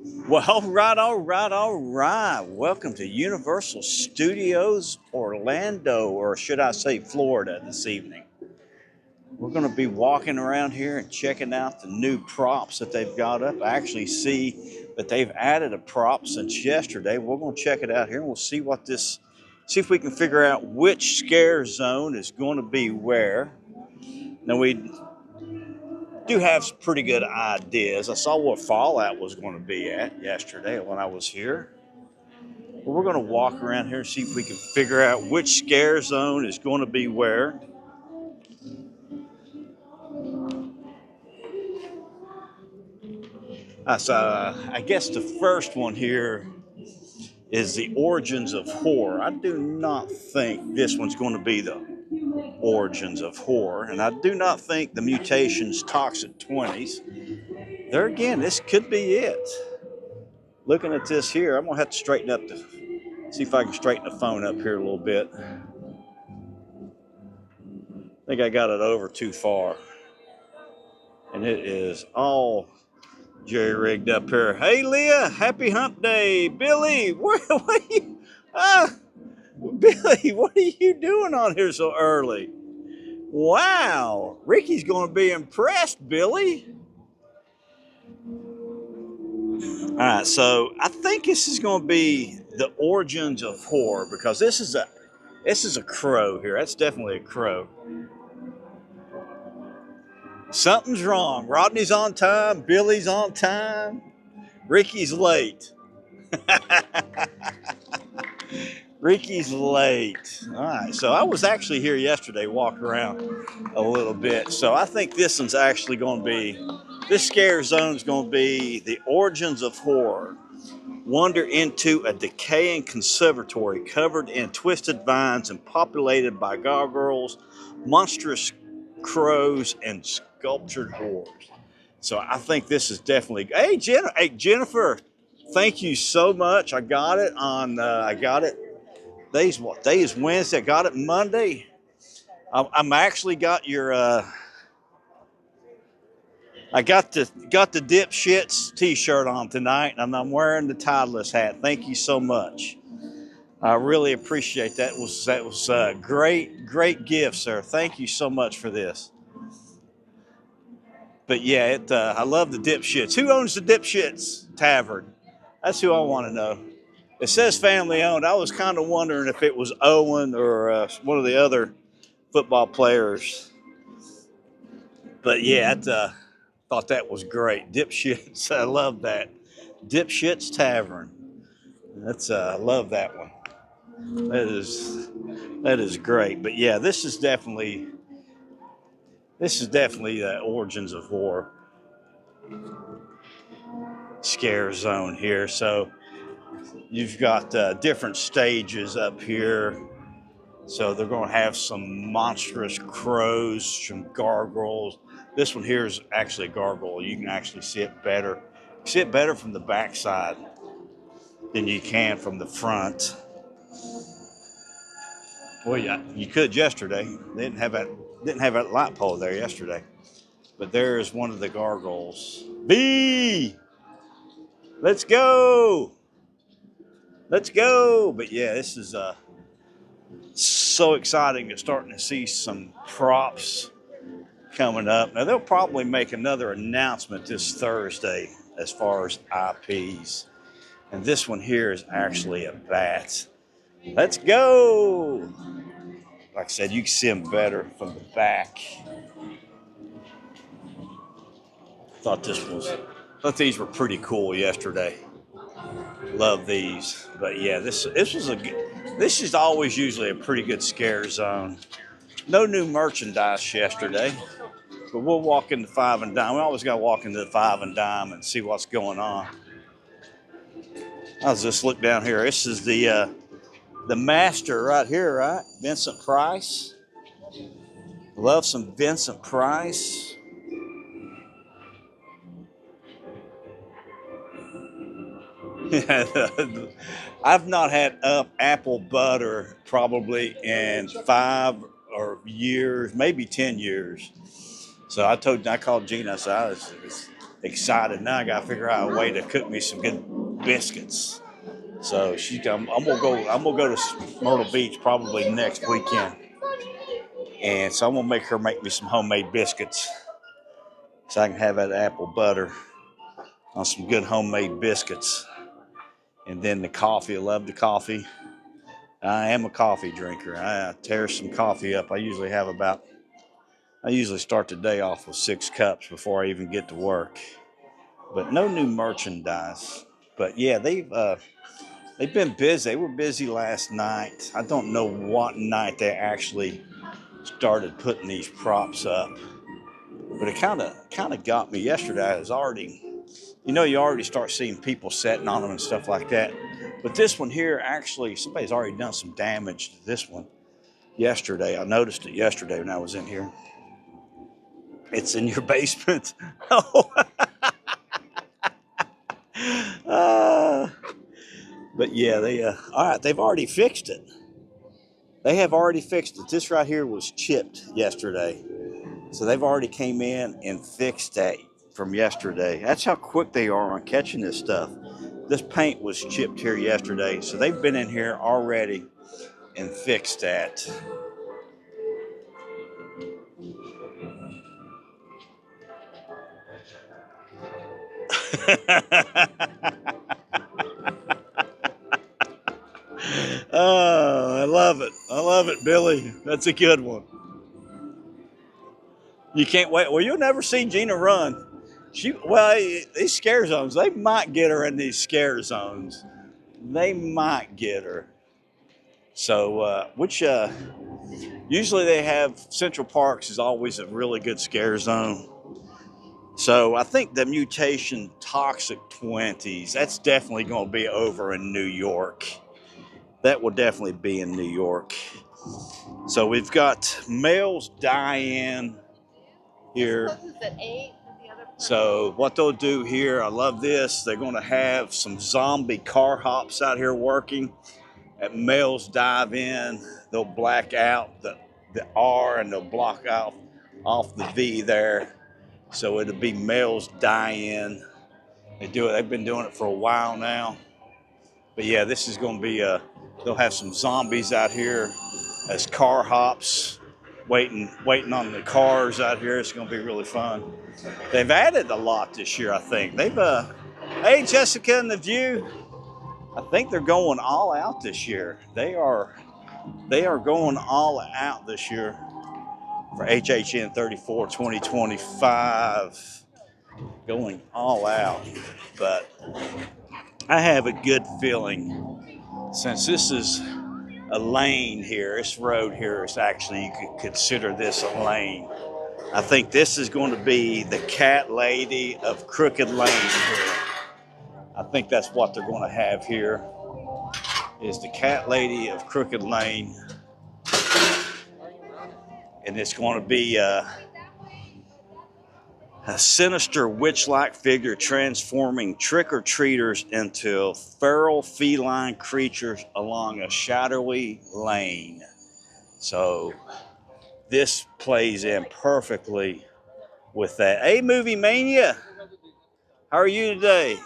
Well, all right. Welcome to Universal Studios Orlando, or should I say Florida, this evening. We're going to be walking around here and checking out the new props that they've got up. I actually see that they've added a prop since yesterday. We're going to check it out here and we'll see see if we can figure out which scare zone is going to be where. Now, we do have some pretty good ideas. I saw what Fallout was going to be at yesterday when I was here. But we're going to walk around here and see if we can figure out which scare zone is going to be where. So I guess the first one here is the Origins of Horror. I do not think this one's going to be the Origins of Horror, and I do not think the Mutations Toxic 20s. There again, this could be it. Looking at this here, I'm going to have to straighten up see if I can straighten the phone up here a little bit. I think I got it over too far. And it is all jerry-rigged up here. Hey, Leah, happy hump day. Billy, what are you, Billy, what are you doing on here so early? Wow, Ricky's going to be impressed, Billy. All right, so I think this is going to be the Origins of Horror, because this is a crow here. That's definitely a crow. Something's wrong. Rodney's on time. Billy's on time. Ricky's late. Ricky's late. All right, so I was actually here yesterday, walking around a little bit. So I think this one's actually going to be, this scare zone is going to be the Origins of Horror. Wander into a decaying conservatory covered in twisted vines and populated by gargoyles, monstrous crows, and sculptured orbs. So I think this is definitely. Hey, Jennifer, thank you so much. I got it on. I got it. What day is Wednesday? I got it Monday. I'm actually got your. I got the dipshits T-shirt on tonight, and I'm wearing the Tideless hat. Thank you so much. I really appreciate that. That was great gift, sir. Thank you so much for this. But yeah, I love the dipshits. Who owns the Dipshits Tavern? That's who I want to know. It says family owned. I was kind of wondering if it was Owen or one of the other football players. But yeah, thought that was great. Dipshits, I love that. Dipshits Tavern. I love that one. That is great. But yeah, this is definitely the Origins of Horror scare zone here. So you've got different stages up here. So they're going to have some monstrous crows, some gargoyles. This one here is actually a gargoyle. You can actually see it better. See it better from the back side than you can from the front. Well, yeah, you could yesterday. They didn't have that light pole there yesterday. But there is one of the gargoyles. B! Let's go! Let's go! But yeah, this is so exciting to starting to see some props coming up. Now, they'll probably make another announcement this Thursday as far as IPs. And this one here is actually a bat. Let's go! Like I said, you can see them better from the back. Thought these were pretty cool yesterday. Love these. But yeah, this is always usually a pretty good scare zone. No new merchandise yesterday, but we'll walk into Five and Dime. We always got to walk into the Five and Dime and see what's going on. I'll just look down here. This is the master right here, right? Vincent Price. Love some Vincent Price. I've not had apple butter probably in 5 years, maybe 10 years. So I called Gina. I said, excited. Now I got to figure out a way to cook me some good biscuits. So I'm gonna go to Myrtle Beach probably next weekend, and so I'm gonna make her make me some homemade biscuits, so I can have that apple butter on some good homemade biscuits. And then the coffee, I love the coffee. I am a coffee drinker. I tear some coffee up. I usually start the day off with 6 cups before I even get to work. But no new merchandise. But yeah, they've been busy. They were busy last night. I don't know what night they actually started putting these props up, but it kind of got me yesterday. I was already, you already start seeing people setting on them and stuff like that. But this one here, actually, somebody's already done some damage to this one yesterday. I noticed it yesterday when I was in here. It's in your basement. Oh. But yeah, all right, they've already fixed it. They have already fixed it. This right here was chipped yesterday. So they've already came in and fixed that from yesterday. That's how quick they are on catching this stuff. This paint was chipped here yesterday. So they've been in here already and fixed that. Oh, I love it. I love it, Billy. That's a good one. You can't wait. Well, you'll never see Gina run. These scare zones, they might get her in these scare zones. They might get her. So, usually they have Central Parks is always a really good scare zone. So I think the Mutation Toxic 20s, that's definitely going to be over in New York. That will definitely be in New York. So we've got Males Die-In here. So what they'll do here, I love this. They're going to have some zombie car hops out here working. At Males Dive In, they'll black out the R and they'll block out off the V there. So it'll be Males Die In. They've been doing it for a while now. But yeah, this is going to be they'll have some zombies out here as car hops waiting on the cars out here. It's going to be really fun. They've added a lot this year, I think. Hey, Jessica and the View. I think they're going all out this year. They are going all out this year for HHN 34 2025. Going all out. But I have a good feeling, since this is a lane here, this road here is actually, you could consider this a lane. I think this is going to be the cat lady of Crooked Lane here. I think that's what they're going to have here, is the cat lady of Crooked Lane. And it's going to be a sinister witch-like figure transforming trick-or-treaters into feral feline creatures along a shadowy lane. So this plays in perfectly with that. Hey, Movie Mania, how are you today?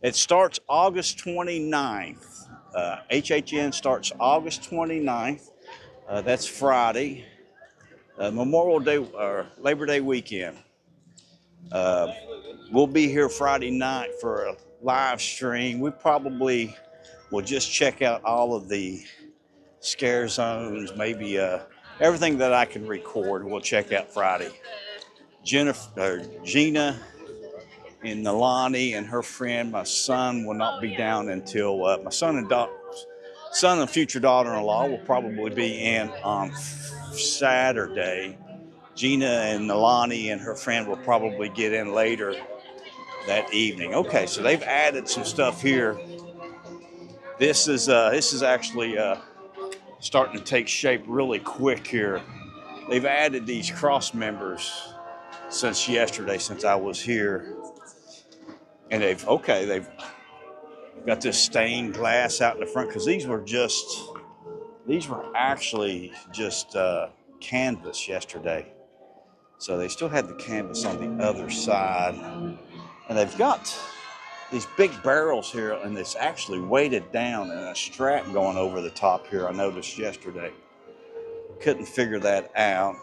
It starts August 29th. HHN starts August 29th. That's Friday. Memorial Day or Labor Day weekend. We'll be here Friday night for a live stream. We probably will just check out all of the scare zones, maybe everything that I can record. We'll check out Friday. Gina and Nalani and her friend, my son, will not be down until my son and future daughter-in-law will probably be in on Saturday. Gina and Nalani and her friend will probably get in later that evening. Okay, so they've added some stuff here. This is actually starting to take shape really quick here. They've added these cross members since yesterday, since I was here. And they've got this stained glass out in the front, because these were actually just canvas yesterday. So they still had the canvas on the other side. And they've got these big barrels here, and it's actually weighted down and a strap going over the top here. I noticed yesterday. Couldn't figure that out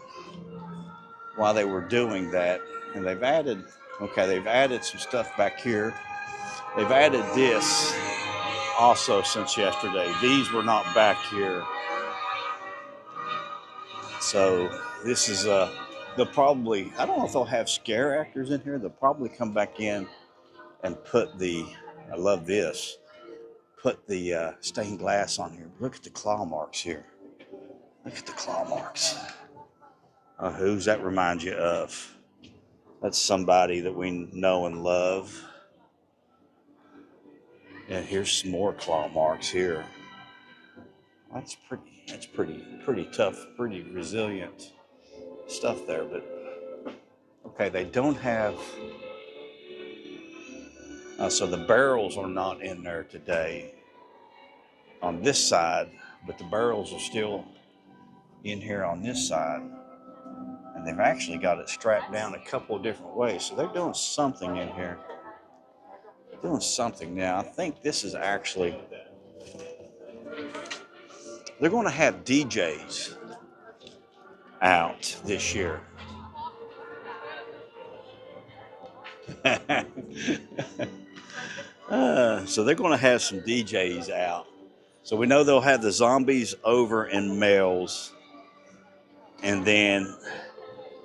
while they were doing that. And they've added some stuff back here. They've added this also since yesterday. These were not back here. So this is they'll probably, I don't know if they'll have scare actors in here. They'll probably come back in and put the, I love this, put the stained glass on here. Look at the claw marks here. Look at the claw marks. Who's that remind you of? That's somebody that we know and love. And here's some more claw marks here. That's pretty tough, pretty resilient stuff there. But okay, they don't have. So the barrels are not in there today on this side, but the barrels are still in here on this side. And they've actually got it strapped down a couple of different ways. So they're doing something in here. Doing something now. I think this is actually, they're going to have DJs out this year. So they're going to have some DJs out. So we know they'll have the zombies over in Mel's, and then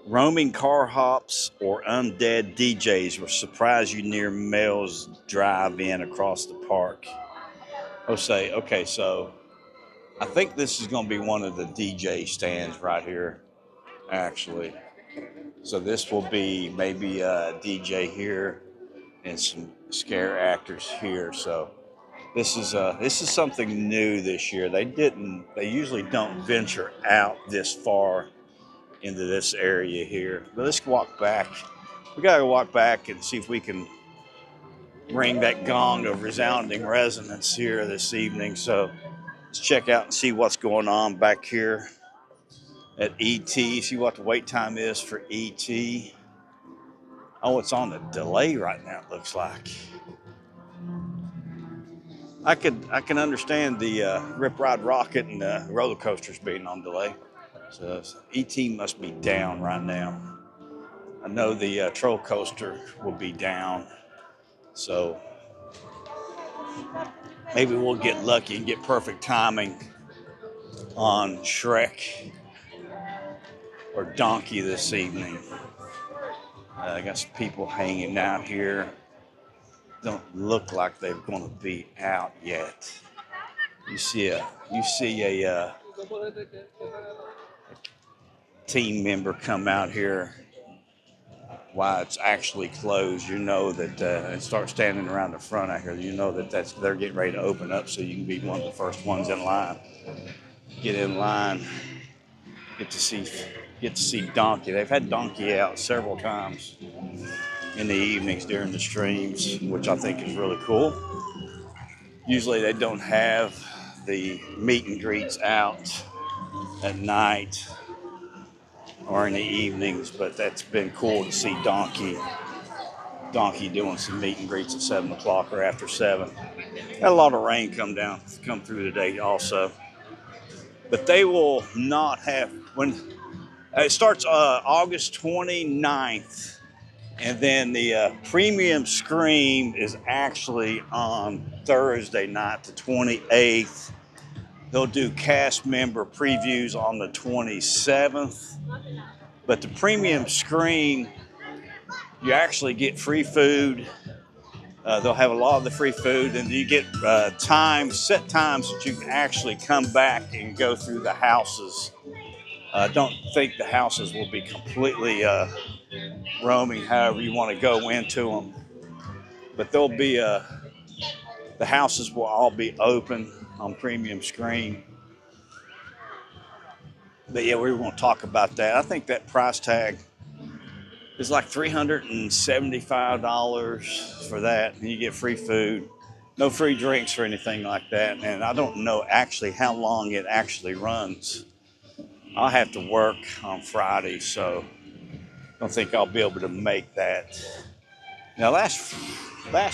roaming car hops or undead DJs will surprise you near Mel's drive-in across the park. Okay, so I think this is going to be one of the DJ stands right here, actually. So this will be maybe a DJ here and some scare actors here. So this is something new this year. They usually don't venture out this far into this area here. But let's walk back. We gotta walk back and see if we can ring that gong of resounding resonance here this evening. So let's check out and see what's going on back here at ET. See what the wait time is for ET. Oh, it's on a delay right now, it looks like. I can understand the Rip Ride Rocket and the roller coasters being on delay. So ET must be down right now. I know the troll coaster will be down. So maybe we'll get lucky and get perfect timing on Shrek or Donkey this evening. I got some people hanging out here. Don't look like they're going to be out yet. You see a team member come out here while it's actually closed. You know that and start standing around the front out here. You know that they're getting ready to open up, so you can be one of the first ones in line. Get in line. Get to see Donkey. They've had Donkey out several times in the evenings during the streams, which I think is really cool. Usually they don't have the meet and greets out at night or in the evenings, but that's been cool to see Donkey doing some meet and greets at 7 o'clock or after 7. Had a lot of rain come through today also. But they will not have, when it starts August 29th, and then the premium scream is actually on Thursday night, the 28th. They'll do cast member previews on the 27th. But the premium scream, you actually get free food. They'll have a lot of the free food, and you get set times that you can actually come back and go through the houses. I don't think the houses will be completely roaming, however you want to go into them. But there'll be the houses will all be open on premium screen. But yeah, we were going to talk about that. I think that price tag is like $375 for that, and you get free food, no free drinks or anything like that. And I don't know actually how long it actually runs. I'll have to work on Friday, so don't think I'll be able to make that. Now, last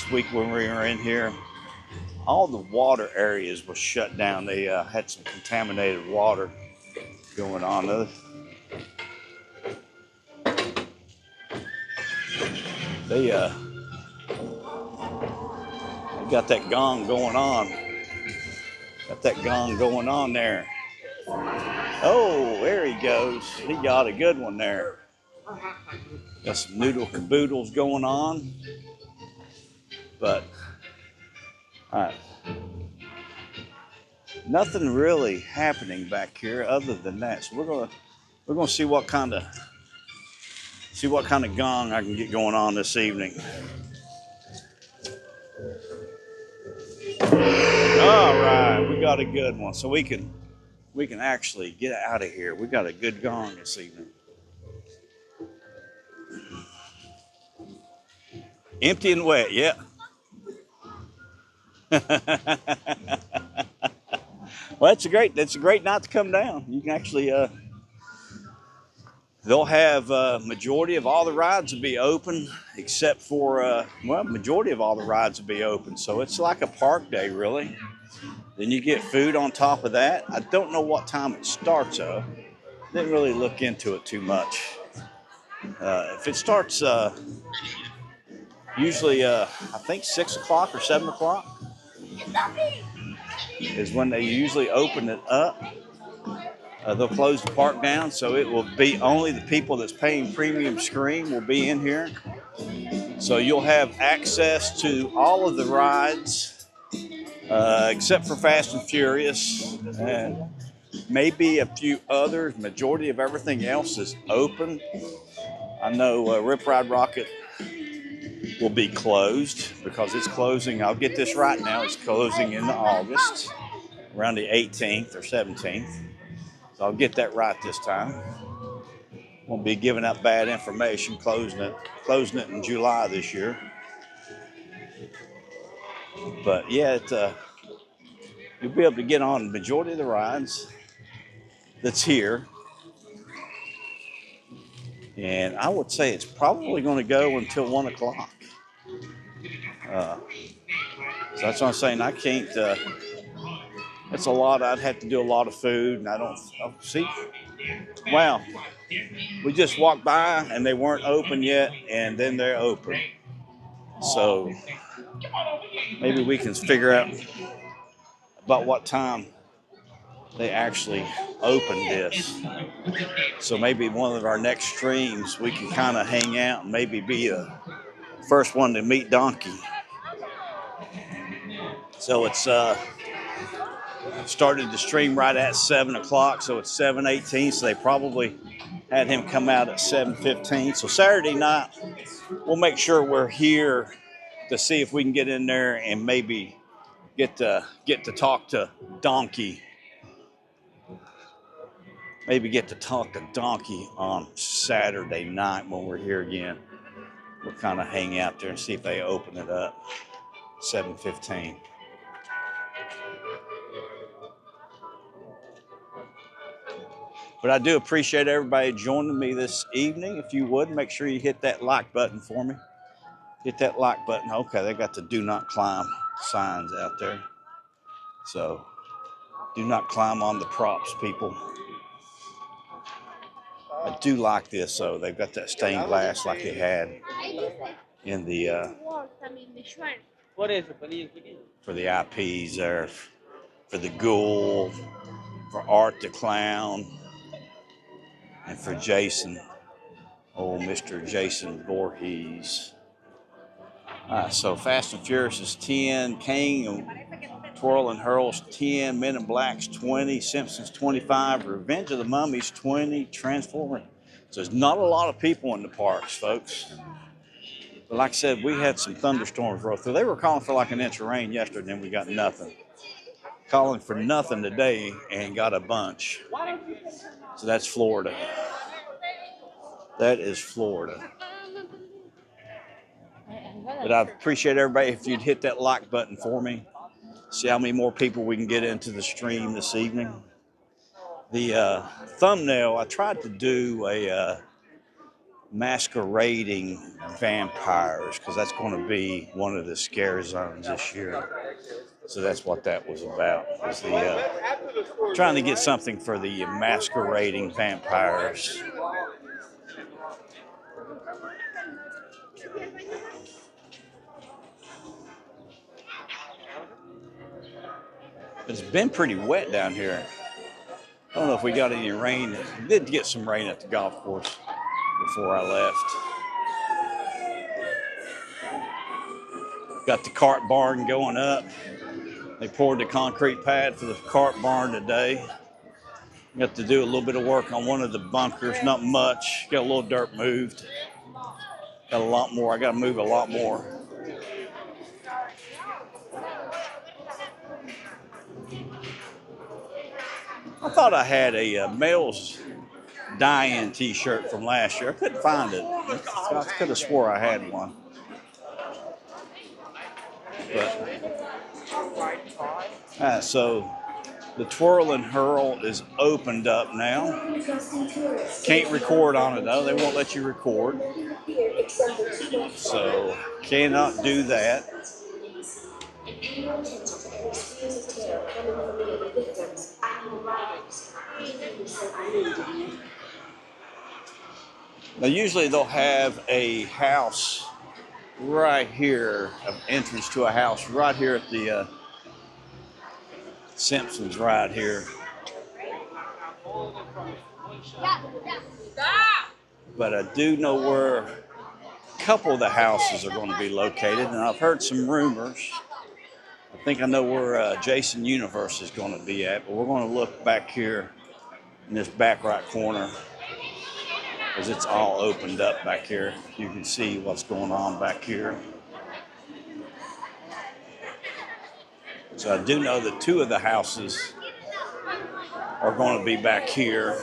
week when we were in here, all the water areas were shut down. They had some contaminated water going on. They got that gong going on. Got that gong going on there. Oh, there he goes. He got a good one there. Got some noodle caboodles going on. But nothing really happening back here other than that. So we're gonna see what kind of gong I can get going on this evening. All right, we got a good one, so we can actually get out of here. We got a good gong this evening. Empty and wet, yeah. Well, that's a great night to come down. You can actually, they'll have majority of all the rides will be open, except for majority of all the rides will be open. So it's like a park day, really. Then you get food on top of that. I don't know what time it starts though. Didn't really look into it too much. If it starts, usually I think 6 o'clock or 7 o'clock is when they usually open it up. They'll close the park down, so it will be only the people that's paying premium screen will be in here. So you'll have access to all of the rides, except for Fast and Furious, and maybe a few others. Majority of everything else is open. I know Rip Ride Rocket will be closed because it's closing. I'll get this right now. It's closing in August, around the 18th or 17th. So I'll get that right this time. Won't be giving out bad information. Closing it in July this year. But yeah, you'll be able to get on the majority of the rides that's here. And I would say it's probably going to go until 1 o'clock. So that's what I'm saying. I can't, it's a lot. I'd have to do a lot of food, and I don't see. Wow. We just walked by, and they weren't open yet, and then they're open. So maybe we can figure out about what time they actually open this. So maybe one of our next streams, we can kind of hang out and maybe be the first one to meet Donkey. So it's started the stream right at 7 o'clock, so it's 7:18. So they probably had him come out at 7:15. So Saturday night, we'll make sure we're here to see if we can get in there and maybe get to talk to Donkey. Maybe get to talk to Donkey on Saturday night when we're here again. We'll kind of hang out there and see if they open it up. 7:15. But I do appreciate everybody joining me this evening. If you would, make sure you hit that like button for me. Hit that like button. Okay, they got the do not climb signs out there. So do not climb on the props, people. I do like this, though. They've got that stained glass like they had in the for the IPs there, for the Ghoul, for Art the Clown, and for Jason, old Mr. Jason Voorhees. So Fast and Furious is 10, King and Twirl and Hurl's 10, Men in Black's 20, Simpsons 25, Revenge of the Mummies 20, Transformers. So there's not a lot of people in the parks, folks. But like I said, we had some thunderstorms roll through. They were calling for like an inch of rain yesterday, and we got nothing. Calling for nothing today and got a bunch. So that's Florida. That is Florida. But I appreciate everybody if you'd hit that like button for me. See how many more people we can get into the stream this evening. The thumbnail, I tried to do masquerading vampires, because that's going to be one of the scare zones this year. So that's what that was about, was the trying to get something for the masquerading vampires. It's been pretty wet down here. I don't know if we got any rain. We did get some rain at the golf course before I left. Got the cart barn going up. They poured the concrete pad for the cart barn today. Got to do a little bit of work on one of the bunkers, not much. Got a little dirt moved. Got a lot more. I got to move a lot more. I thought I had a male's die-in t-shirt from last year. I couldn't find it. I could have swore I had one. But, so the Twirl and Hurl is opened up now. Can't record on it though. They won't let you record. So cannot do that. Now usually they'll have a house right here, an entrance to a house right here at the Simpsons right here. But I do know where a couple of the houses are going to be located, and I've heard some rumors. I think I know where Jason Universe is going to be at, but we're going to look back here in this back right corner, because it's all opened up back here. You can see what's going on back here. So I do know that two of the houses are going to be back here.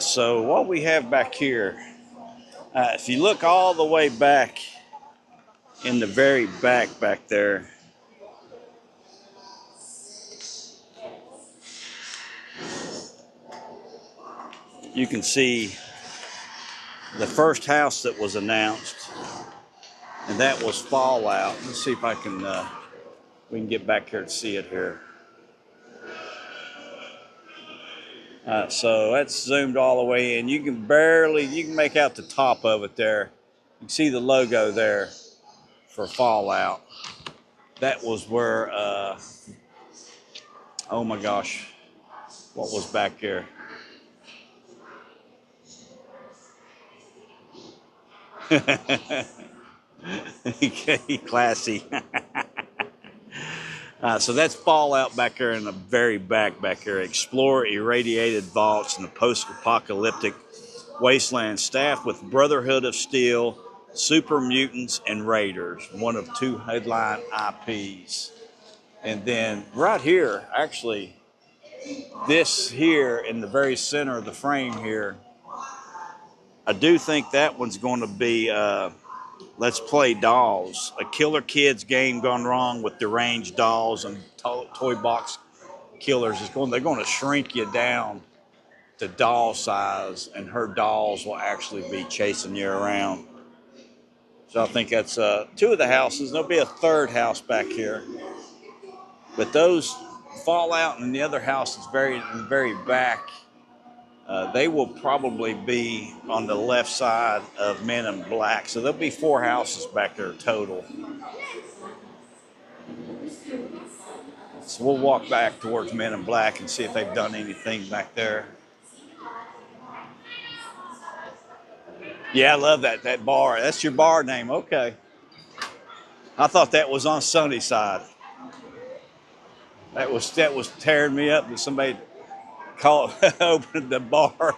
So what we have back here, if you look all the way back in the very back there, you can see the first house that was announced, and that was Fallout. Let's see if I can, we can get back here to see it here. So that's zoomed all the way in. You can make out the top of it there. You can see the logo there for Fallout. That was where, oh my gosh, what was back here? Okay, classy. So that's Fallout back there in the very back here. Explore irradiated vaults in the post-apocalyptic wasteland, staffed with Brotherhood of Steel, Super Mutants, and Raiders, one of two headline IPs. And then right here, actually, this here in the very center of the frame here, I do think that one's going to be Let's Play Dolls, a killer kids game gone wrong with deranged dolls and toy box killers. They're going to shrink you down to doll size, and her dolls will actually be chasing you around. So I think that's two of the houses. There'll be a third house back here. But those Fallout and the other house is in the very back. They will probably be on the left side of Men in Black. So there'll be 4 houses back there total. So we'll walk back towards Men in Black and see if they've done anything back there. Yeah, I love that bar. That's your bar name. Okay. I thought that was on Sunnyside. That was tearing me up that somebody opened the bar.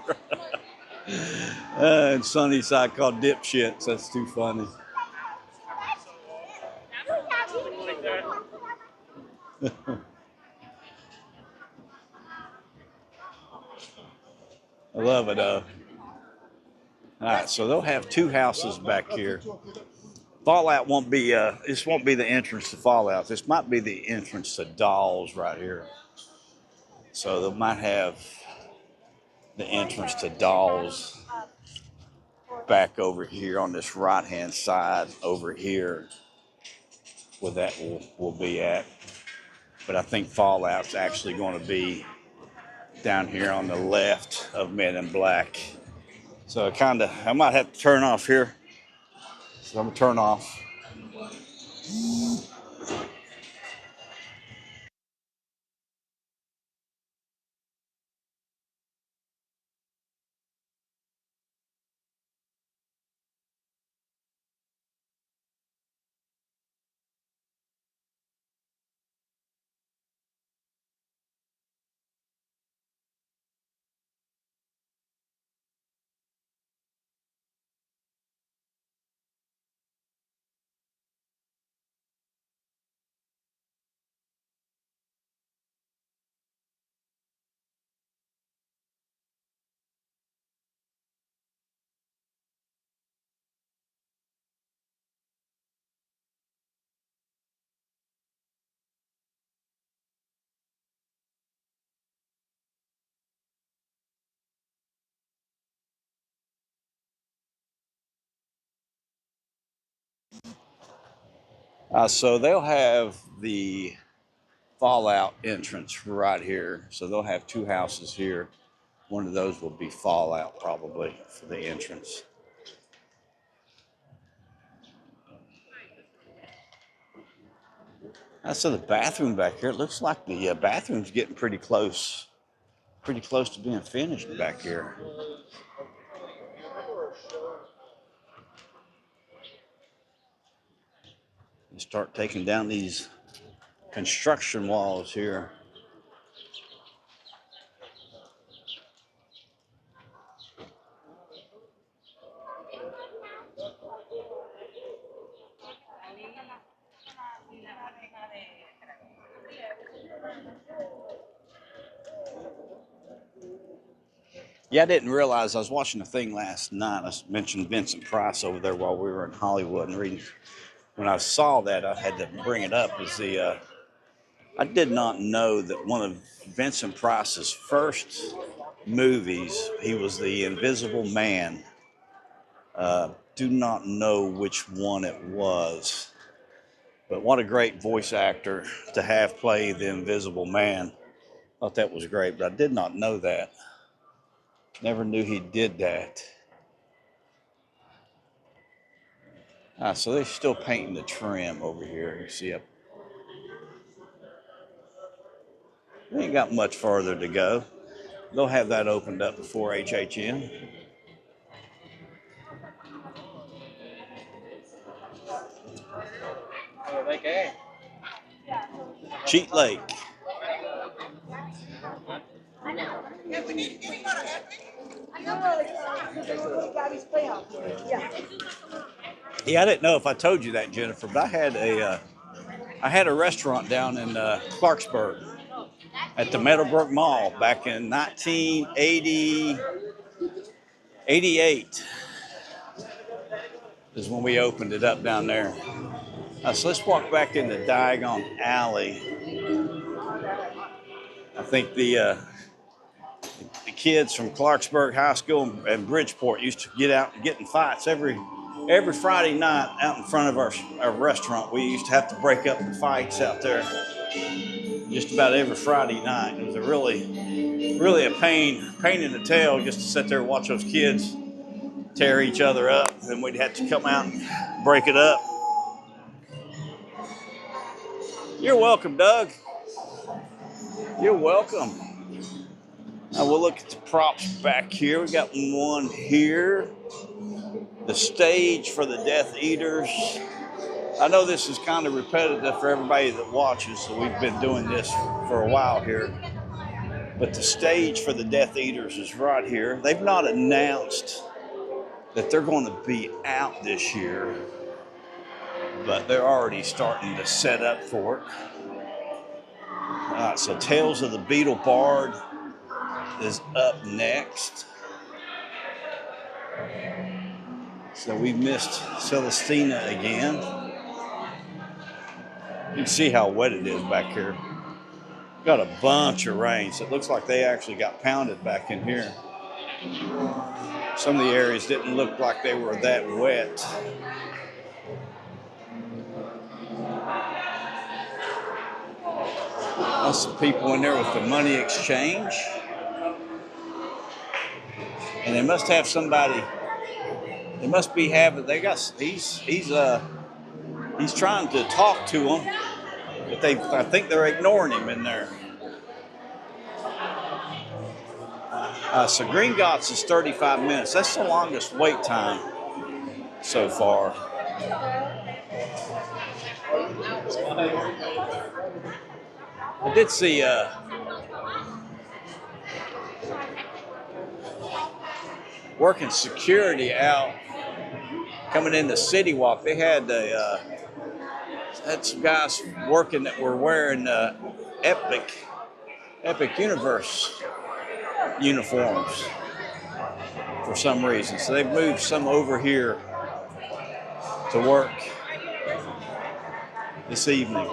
And Sunnyside called dipshits. That's too funny. I love it. All right, so they'll have two houses back here. Fallout won't be. This won't be the entrance to Fallout. This might be the entrance to Dolls right here. So they might have the entrance to Dolls back over here on this right-hand side over here, where that will be at. But I think Fallout's actually going to be down here on the left of Men in Black. So I might have to turn off here. So I'm gonna turn off. So they'll have the Fallout entrance right here. So they'll have two houses here. One of those will be Fallout probably for the entrance. So the bathroom back here, it looks like the bathroom's getting pretty close to being finished back here. You start taking down these construction walls here. Yeah, I didn't realize I was watching a thing last night. I mentioned Vincent Price over there while we were in Hollywood and reading. When I saw that, I had to bring it up. I did not know that one of Vincent Price's first movies, he was the Invisible Man. Do not know which one it was, but what a great voice actor to have play the Invisible Man. Thought that was great, but I did not know that. Never knew he did that. So they're still painting the trim over here. You see, they ain't got much farther to go. They'll have that opened up before HHN. Cheat Lake. Yeah, I didn't know if I told you that, Jennifer, but I had a restaurant down in Clarksburg at the Meadowbrook Mall back in 1988 is when we opened it up down there. So let's walk back into Diagon Alley. I think the kids from Clarksburg High School and Bridgeport used to get out and get in fights every Friday night out in front of our restaurant. We used to have to break up the fights out there just about every Friday night. It was a really a pain in the tail just to sit there and watch those kids tear each other up, and we'd have to come out and break it up. You're welcome, Doug. You're welcome. Now we'll look at the props back here. We got one here. The stage for the Death Eaters. I know this is kind of repetitive for everybody that watches, so we've been doing this for a while here. But the stage for the Death Eaters is right here. They've not announced that they're going to be out this year, but they're already starting to set up for it. All right, so Tales of the Beetle Bard is up next. So we missed Celestina again. You can see how wet it is back here. Got a bunch of rain, so it looks like they actually got pounded back in here. Some of the areas didn't look like they were that wet. Lots of people in there with the money exchange. And they must have somebody, they must be having, they got, he's trying to talk to them, but I think they're ignoring him in there. So Gringotts is 35 minutes. That's the longest wait time so far. I did see working security out coming into CityWalk. They had some guys working that were wearing Epic Universe uniforms for some reason. So they've moved some over here to work this evening.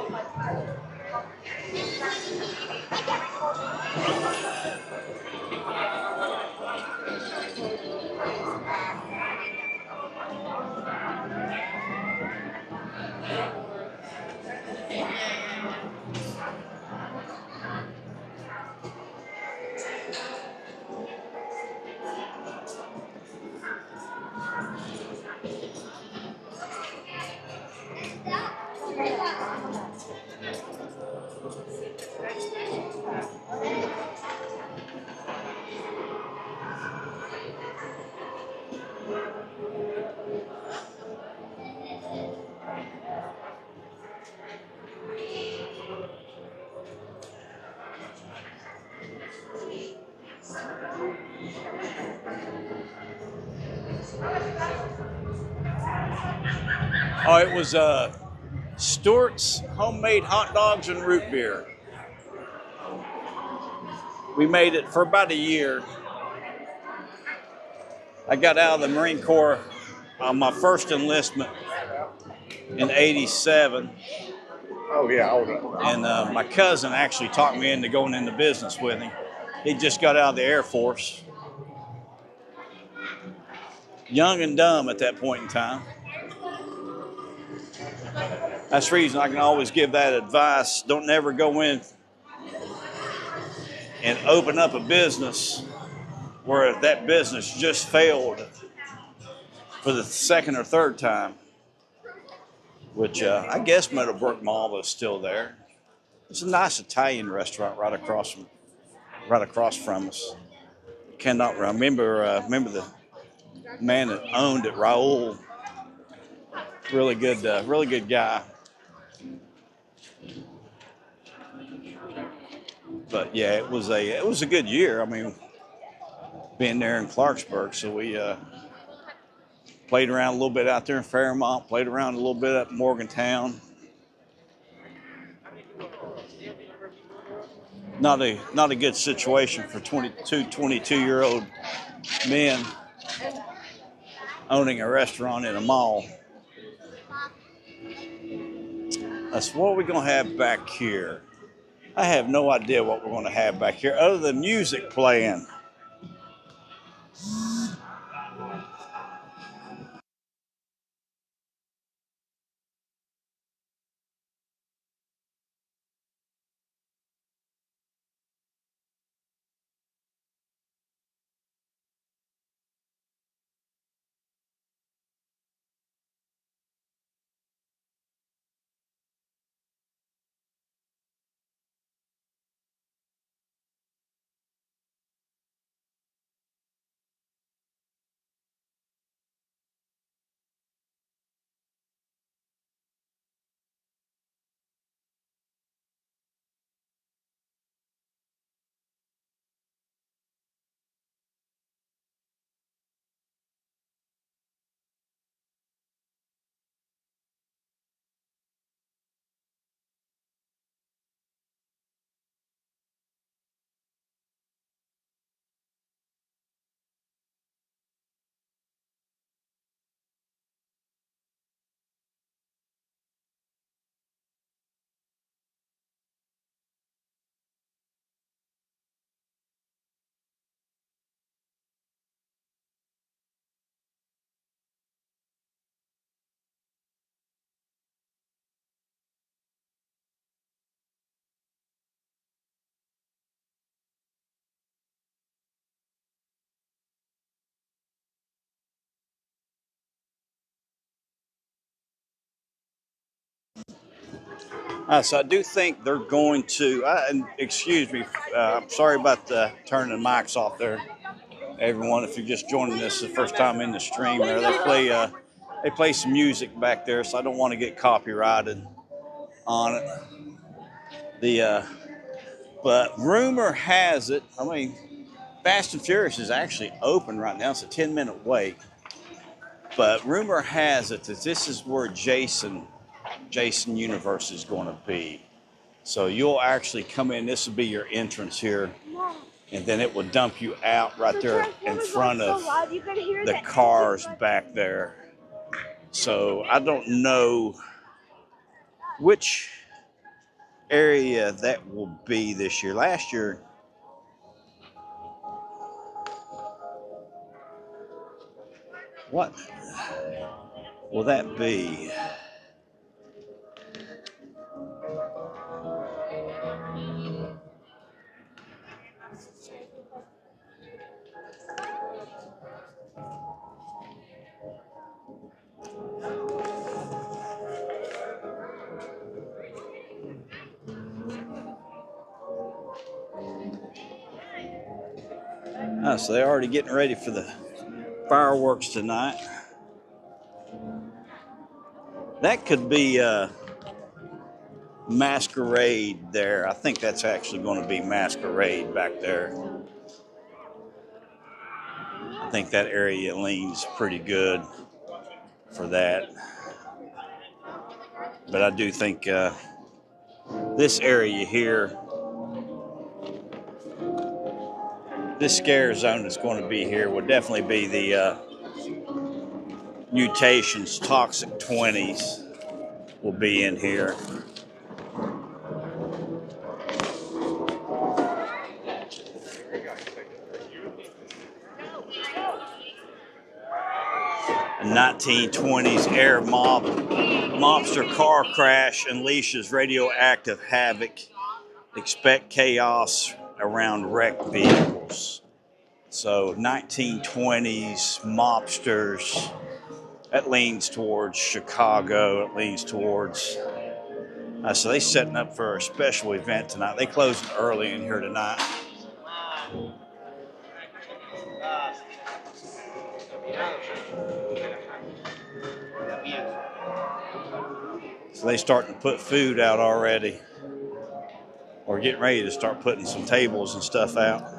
Oh, it was Stewart's homemade hot dogs and root beer. We made it for about a year. I got out of the Marine Corps on my first enlistment in '87. Oh, yeah. And my cousin actually talked me into going into business with him. He just got out of the Air Force. Young and dumb at that point in time. That's the reason I can always give that advice. Don't never go in and open up a business where that business just failed for the second or third time, which I guess Meadowbrook Mall is still there. It's a nice Italian restaurant right across from us. Cannot remember the man that owned it, Raul. Really good guy. But yeah, it was a good year. I mean, being there in Clarksburg, so we played around a little bit out there in Fairmont, played around a little bit up in Morgantown. Not a good situation for 22-year-old men owning a restaurant in a mall. That's what we're gonna have back here. I have no idea what we're gonna have back here other than music playing. So I do think they're going to. And excuse me, I'm sorry about turning the mics off there, everyone. If you're just joining us the first time in the stream, there they play some music back there, so I don't want to get copyrighted on it. But rumor has it. I mean, Fast and Furious is actually open right now. It's a 10-minute wait. But rumor has it that this is where Jason Universe is going to be. So you'll actually come in. This will be your entrance here, and then it will dump you out right there in front of the cars back there. So I don't know which area that will be this year. Last year, what will that be? So they're already getting ready for the fireworks tonight. That could be Masquerade there. I think that's actually going to be Masquerade back there. I think that area leans pretty good for that. But I do think this area here, this scare zone that's going to be here would definitely be the Mutations, Toxic 20s will be in here. A 1920s air mobster car crash unleashes radioactive havoc. Expect chaos around wrecked vehicles. So 1920s mobsters. That leans towards Chicago. It leans towards. So they're setting up for a special event tonight. They closed early in here tonight. So they starting to put food out already. Or getting ready to start putting some tables and stuff out.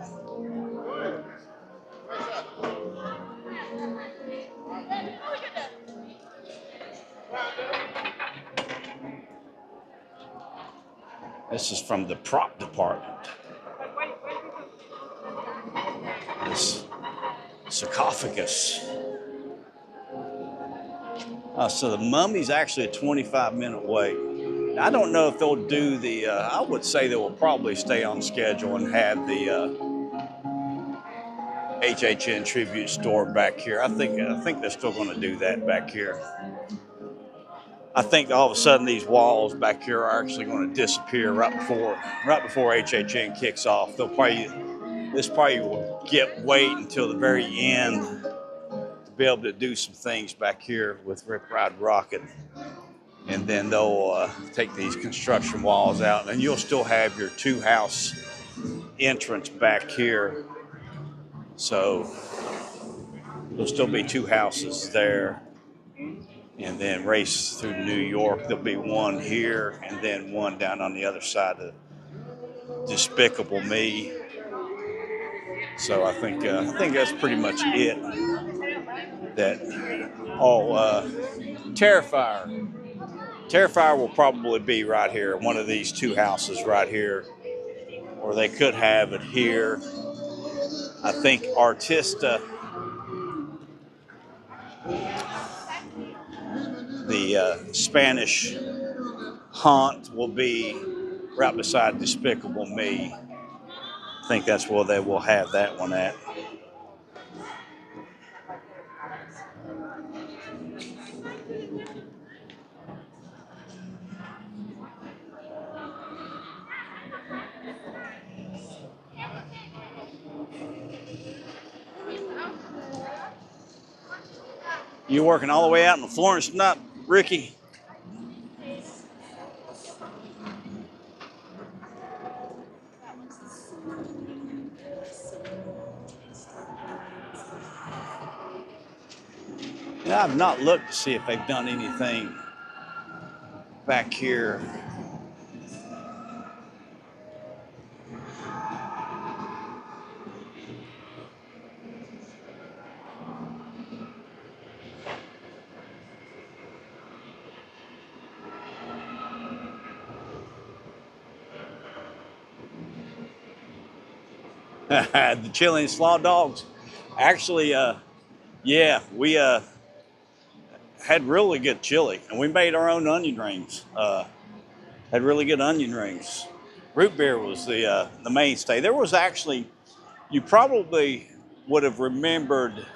This is from the prop department. This sarcophagus. So the mummy's actually a 25-minute wait. I don't know if they'll do the, I would say they will probably stay on schedule and have the HHN tribute store back here. I think they're still going to do that back here. I think all of a sudden these walls back here are actually going to disappear right before HHN kicks off. This probably will wait until the very end to be able to do some things back here with Rip Ride Rocket. And then they'll take these construction walls out, and you'll still have your two-house entrance back here. So there'll still be two houses there. And then race through New York, there'll be one here and then one down on the other side of Despicable Me. So I think that's pretty much it. Terrifier will probably be right here, one of these two houses right here, or they could have it here. I think Artista, the Spanish haunt, will be right beside Despicable Me. I think that's where they will have that one at. You working all the way out in Florence tonight, Ricky? Yeah, I've not looked to see if they've done anything back here. The chili and slaw dogs. Actually, yeah, we had really good chili, and we made our own onion rings. Had really good onion rings. Root beer was the mainstay. There was actually, you probably would have remembered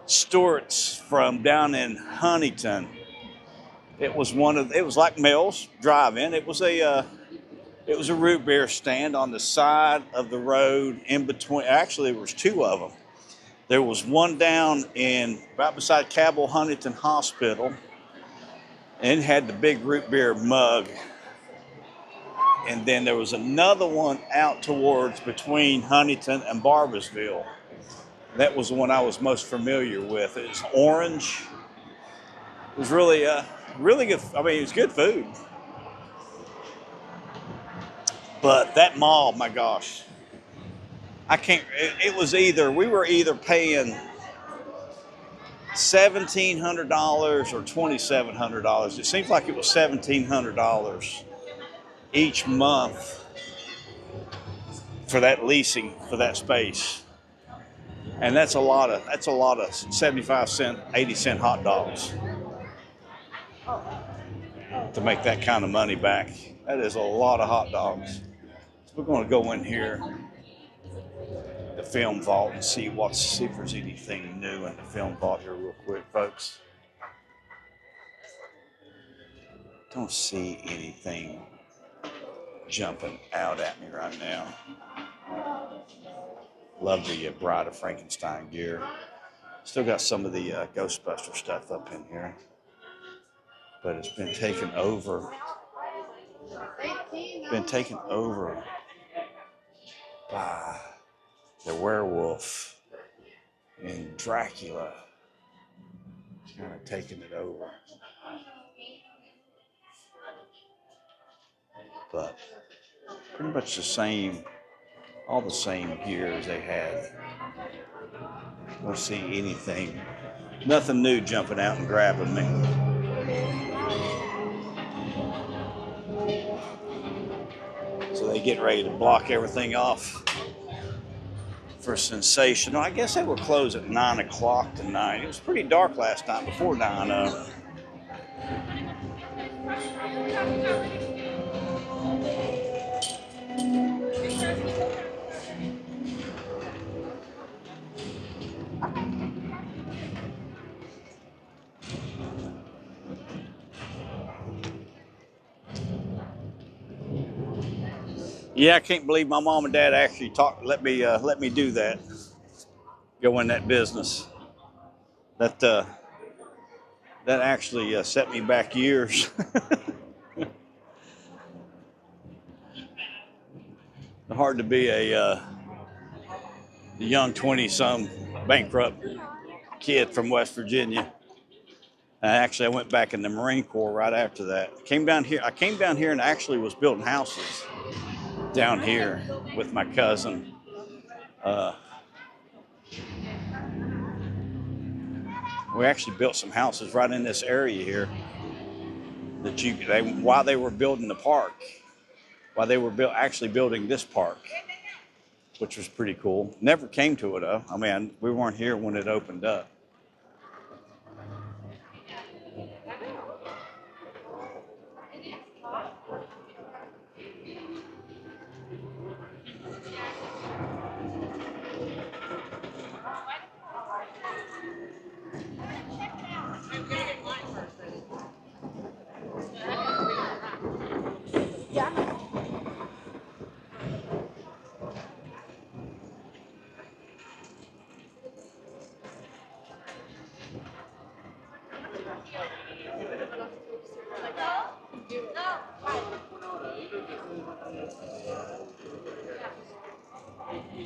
Stewart's from down in Huntington. It was it was like Mel's Drive-In. It was a root beer stand on the side of the road in between. Actually, there was two of them. There was one down in right beside Cabell Huntington Hospital, and it had the big root beer mug. And then there was another one out towards between Huntington and Barboursville. That was the one I was most familiar with. It was orange. It was really, really good. I mean, it was good food. But that mall, my gosh, I can't. It was either we were either paying $1,700 or $2,700. It seems like it was $1,700 each month for that leasing for that space, and that's a lot of 75-cent, 80-cent hot dogs to make that kind of money back. That is a lot of hot dogs. So we're going to go in here, the film vault, and see if there's anything new in the film vault here real quick, folks. Don't see anything jumping out at me right now. Love the Bride of Frankenstein gear. Still got some of the Ghostbuster stuff up in here, but it's been taken over. Been taken over by the werewolf and Dracula. Kind of taking it over. But pretty much the same, all the same gear as they had. Don't see anything, nothing new jumping out and grabbing me. So they get ready to block everything off for Sensational. I guess they were closed at 9 o'clock tonight. It was pretty dark last night before 9. Yeah, I can't believe my mom and dad actually let me do that. Go in that business. That actually set me back years. Hard to be a young 20-some bankrupt kid from West Virginia. Actually, I went back in the Marine Corps right after that. I came down here and actually was building houses down here with my cousin. We actually built some houses right in this area here while they were building the park, while they were actually building this park, which was pretty cool. Never came to it though. I mean, we weren't here when it opened up.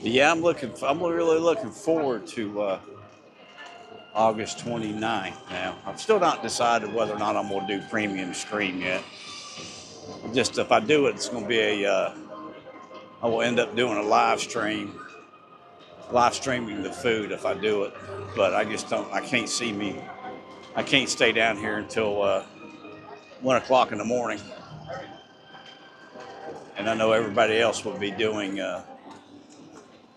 Yeah, I'm really looking forward to August 29th now. I've still not decided whether or not I'm going to do premium stream yet. Just if I do it, it's going to be I will end up doing a live streaming the food if I do it. But I can't I can't stay down here until 1 o'clock in the morning. And I know everybody else will be doing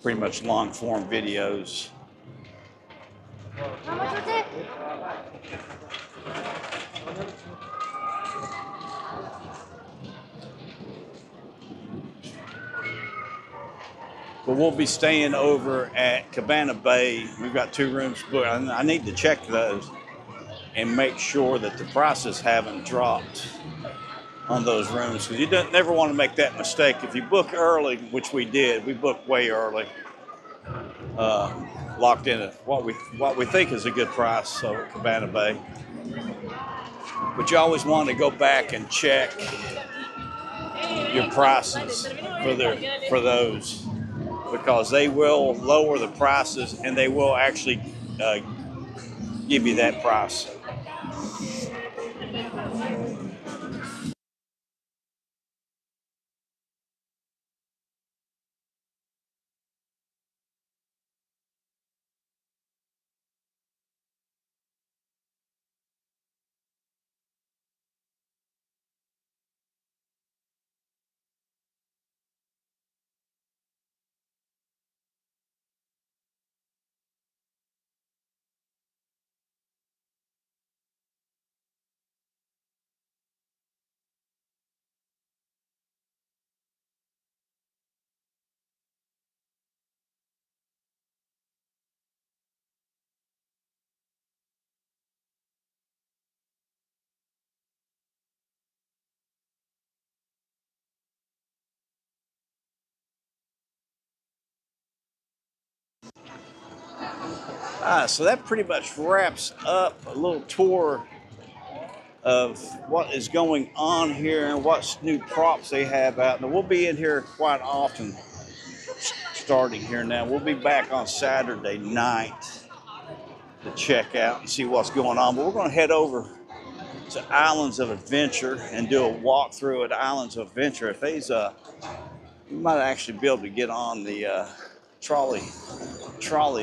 pretty much long form videos. How much was it? But we'll be staying over at Cabana Bay. We've got 2 rooms booked. I need to check those and make sure that the prices haven't dropped on those rooms, because you never want to make that mistake. If you book early, which we did, we booked way early, locked in at what we think is a good price, so at Cabana Bay. But you always want to go back and check your prices for those, because they will lower the prices and they will actually give you that price. So that pretty much wraps up a little tour of what is going on here and what new props they have out. And we'll be in here quite often starting here now. We'll be back on Saturday night to check out and see what's going on. But we're going to head over to Islands of Adventure and do a walkthrough at Islands of Adventure. If these, you might actually be able to get on the trolley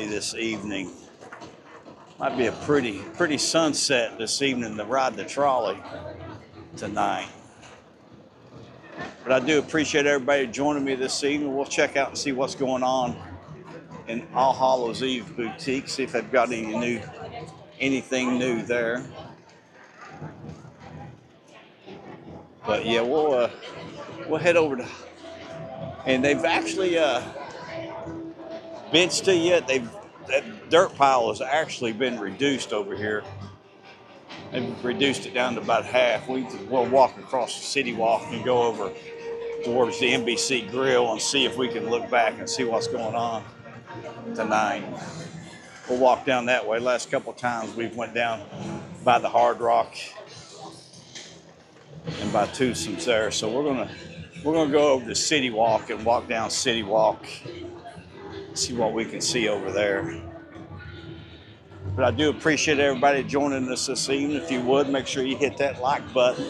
this evening. Might be a pretty sunset this evening to ride the trolley tonight. But I do appreciate everybody joining me this evening. We'll check out and see what's going on in All Hallows Eve Boutique, see if they've got anything new there. But yeah, we'll head over to, and they've actually been still yet. That dirt pile has actually been reduced over here. They've reduced it down to about half. We'll walk across the CityWalk and go over towards the NBC Grill and see if we can look back and see what's going on tonight. We'll walk down that way. Last couple of times we've went down by the Hard Rock and by Twosomes there. So we're gonna go over to CityWalk and walk down CityWalk, see what we can see over there. But I do appreciate everybody joining us this evening. If you would, make sure you hit that like button.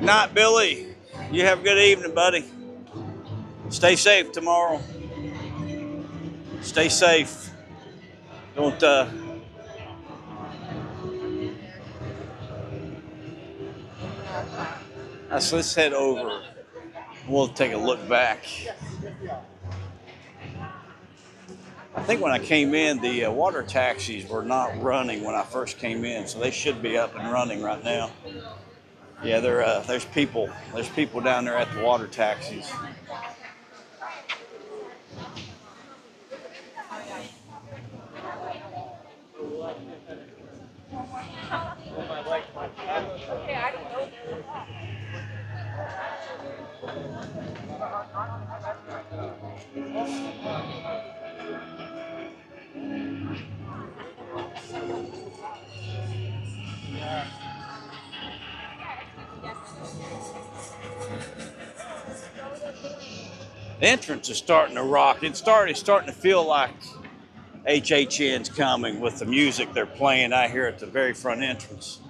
Night, Billy. You have a good evening, buddy. Stay safe tomorrow. Stay safe. Don't so let's head over. We'll take a look back. I think when I came in, the water taxis were not running when I first came in, so they should be up and running right now. Yeah, there's people down there at the water taxis. The entrance is starting to rock. It's starting to feel like HHN's coming with the music they're playing out here at the very front entrance.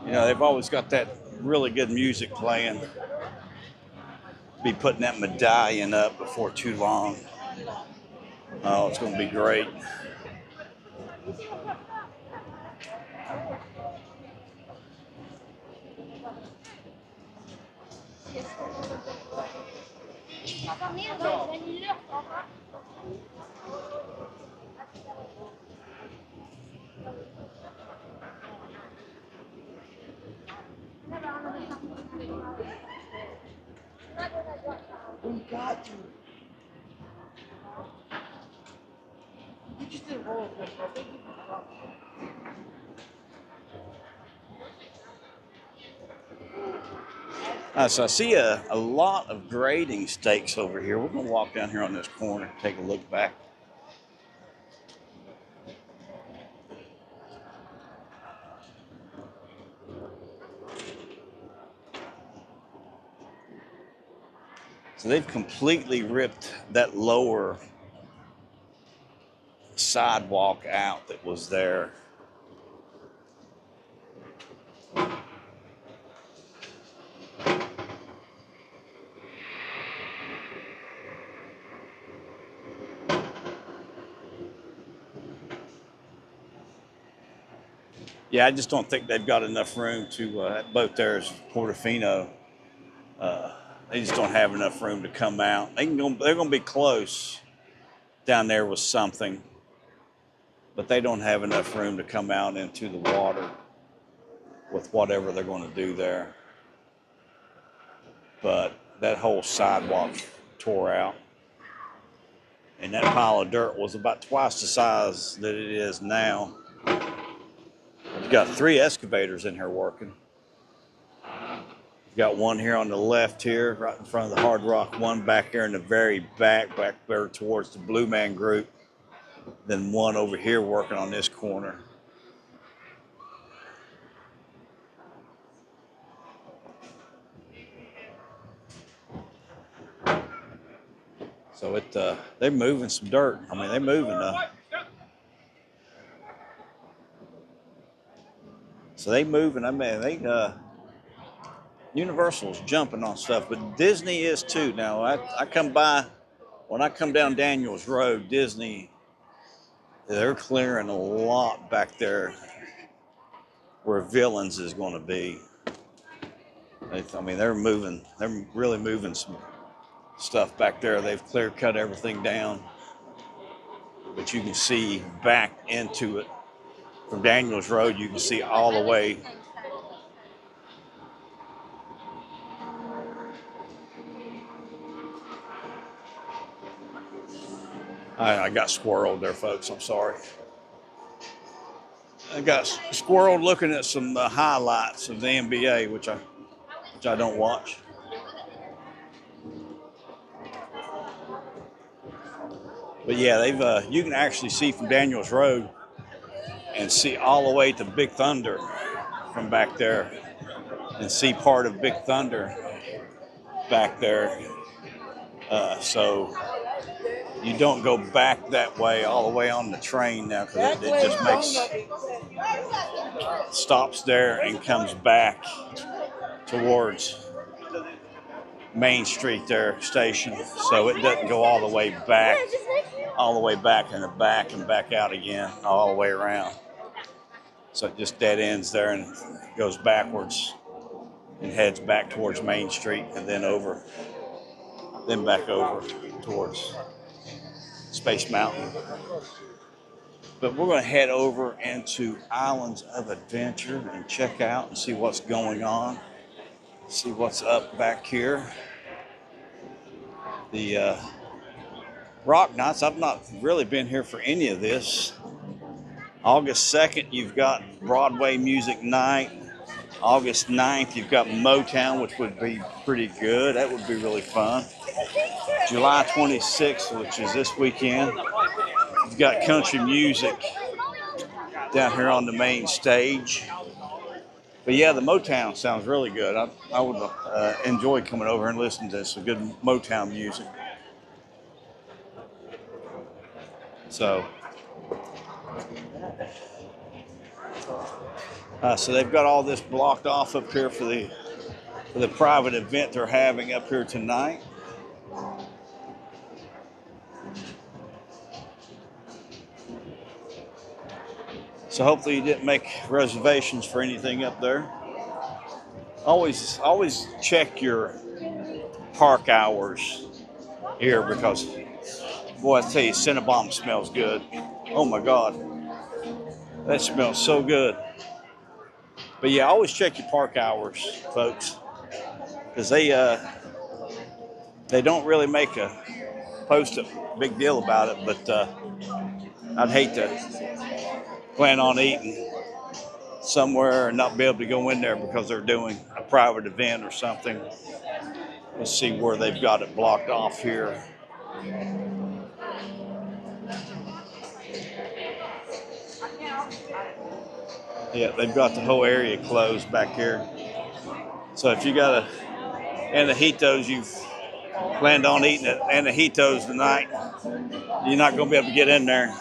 You know, they've always got that really good music playing. Be putting that medallion up before too long. Oh, it's going to be great. So I see a lot of grading stakes over here. We're going to walk down here on this corner, take a look back. So they've completely ripped that lower sidewalk out that was there. Yeah, I just don't think they've got enough room to, that boat there is Portofino. They just don't have enough room to come out. They're going to be close down there with something, but they don't have enough room to come out into the water with whatever they're going to do there. But that whole sidewalk tore out. And that pile of dirt was about twice the size that it is now. You've got 3 excavators in here working. You've got one here on the left here, right in front of the Hard Rock, one back there in the very back there towards the Blue Man Group. Then one over here working on this corner. So they're moving some dirt. I mean, they're moving. So they moving. I mean, Universal's jumping on stuff, but Disney is too. Now I come by, when I come down Daniels Road, Disney, they're clearing a lot back there where Villains is going to be. I mean, they're really moving some stuff back there. They've clear cut everything down, but you can see back into it from Daniels Road. You can see all the way. I got squirreled there, folks. I'm sorry. I got squirreled looking at some highlights of the NBA, which I don't watch. But yeah, you can actually see from Daniels Road and see all the way to Big Thunder from back there, and see part of Big Thunder back there. So you don't go back that way all the way on the train now, because it just stops there and comes back towards Main Street there station. So it doesn't go all the way back in the back and back out again all the way around. So it just dead ends there and goes backwards and heads back towards Main Street, and then back over towards Space Mountain. But we're going to head over into Islands of Adventure and check out and see what's going on. See what's up back here. The Rock Nights, I've not really been here for any of this. August 2nd, you've got Broadway Music Night. August 9th, you've got Motown, which would be pretty good. That would be really fun. July 26th, which is this weekend, you've got country music down here on the main stage. But yeah, the Motown sounds really good. I would enjoy coming over and listening to some good Motown music. So, so they've got all this blocked off up here for the private event they're having up here tonight. So hopefully you didn't make reservations for anything up there. Always check your park hours here because, boy, I tell you, Cinnabon smells good. Oh my God, that smells so good. But yeah, always check your park hours, folks, because they don't really make a big deal about it. But I'd hate to plan on eating somewhere and not be able to go in there because they're doing a private event or something. Let's see where they've got it blocked off here. Yeah, they've got the whole area closed back here. So if you got antojitos, you've planned on eating at antojitos tonight, you're not going to be able to get in there.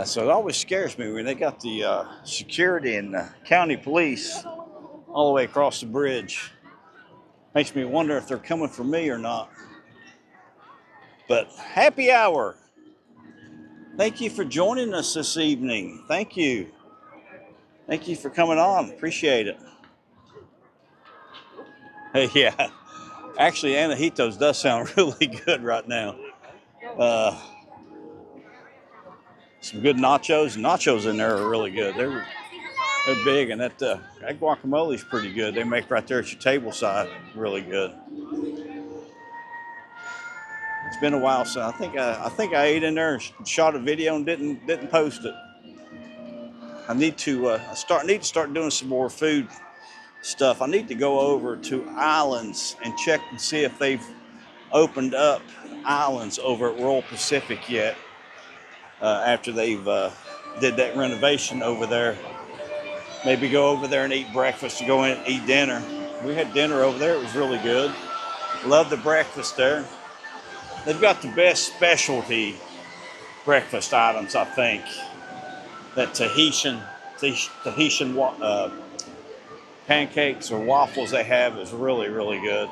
So it always scares me when they got the security and the county police all the way across the bridge. Makes me wonder if they're coming for me or not. But happy hour. Thank you for joining us this evening. Thank you. Thank you for coming on. Appreciate it. Hey, yeah. Actually, antojitos does sound really good right now. Some good nachos. Nachos in there are really good. They're big, and that guacamole is pretty good. They make right there at your table side really good. It's been a while since I think I ate in there and shot a video and didn't post it. I need to start doing some more food stuff. I need to go over to Islands and check and see if they've opened up Islands over at Royal Pacific yet. After they've did that renovation over there, maybe go over there and eat breakfast, go in and eat dinner. We had dinner over there. It was really good. Love the breakfast there. They've got the best specialty breakfast items, I think. That Tahitian pancakes or waffles they have is really, really good.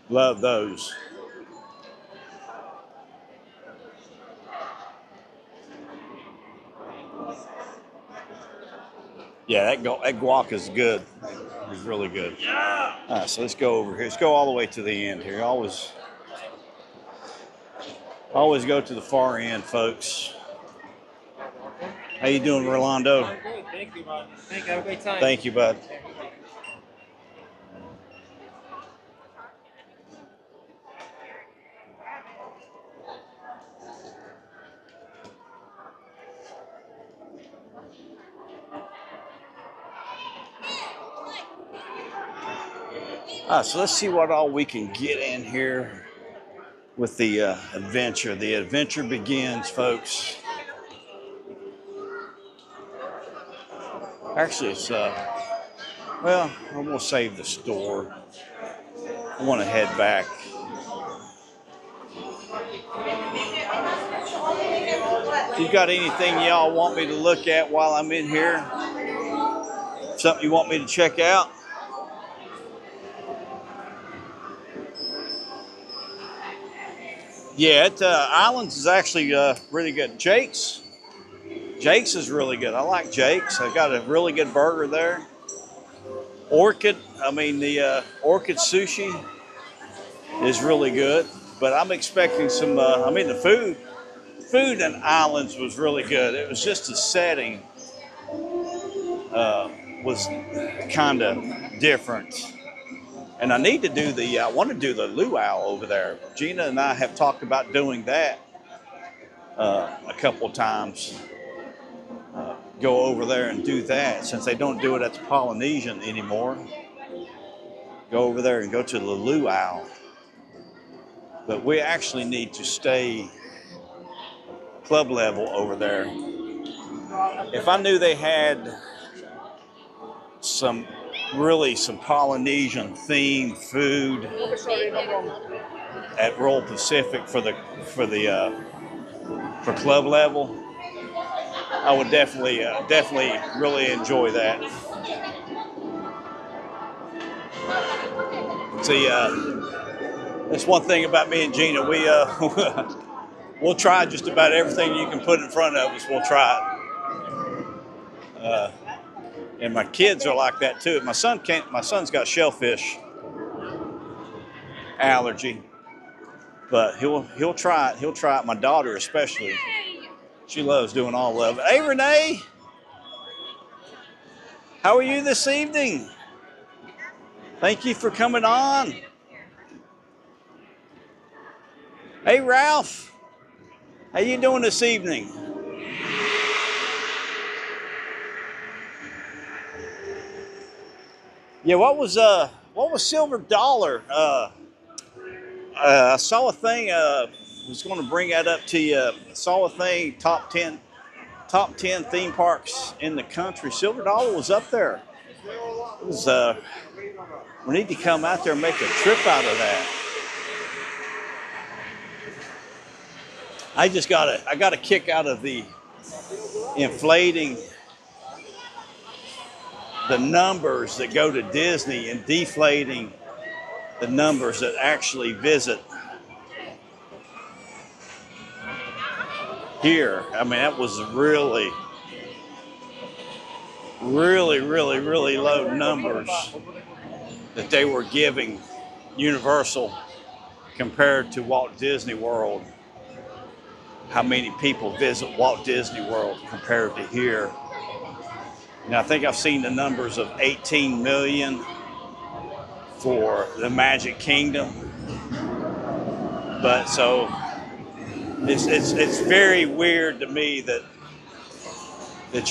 Love those. Yeah, that guac is good. It's really good. So let's go over here. Let's go all the way to the end here. Always go to the far end, folks. How you doing, Rolando? I'm good. Thank you, man. Thank you. Have a great time. Thank you, bud. So let's see what all we can get in here with the adventure. The adventure begins, folks. Actually, it's well, I'm gonna save the store. I want to head back. If you got anything y'all want me to look at while I'm in here, something you want me to check out? Yeah, Islands is actually really good. Jake's is really good. I like Jake's. I got a really good burger there. The Orchid sushi is really good. But I'm expecting some. The food food in Islands was really good. It was just the setting was kind of different. And I need to do I want to do the luau over there. Gina and I have talked about doing that a couple times. Go over there and do that since they don't do it at the Polynesian anymore. Go over there and go to the luau. But we actually need to stay club level over there. If I knew they had some Polynesian themed food at Royal Pacific for club level, I would definitely really enjoy that. See, that's one thing about me and Gina. We'll try just about everything you can put in front of us. We'll try it. And my kids are like that too. My son can't. My son's got shellfish allergy, but he'll try it. He'll try it. My daughter especially. She loves doing all of it. Hey, Renee, how are you this evening? Thank you for coming on. Hey, Ralph, how you doing this evening? Yeah, what was Silver Dollar? I saw a thing. Was going to bring that up to you. I saw a thing. Top 10 theme parks in the country. Silver Dollar was up there. It was. We need to come out there and make a trip out of that. I got a kick out of the inflating the numbers that go to Disney and deflating the numbers that actually visit here. I mean, that was really low numbers that they were giving Universal compared to Walt Disney World. How many people visit Walt Disney World compared to here? And I think I've seen the numbers of 18 million for the Magic Kingdom. But so it's very weird to me that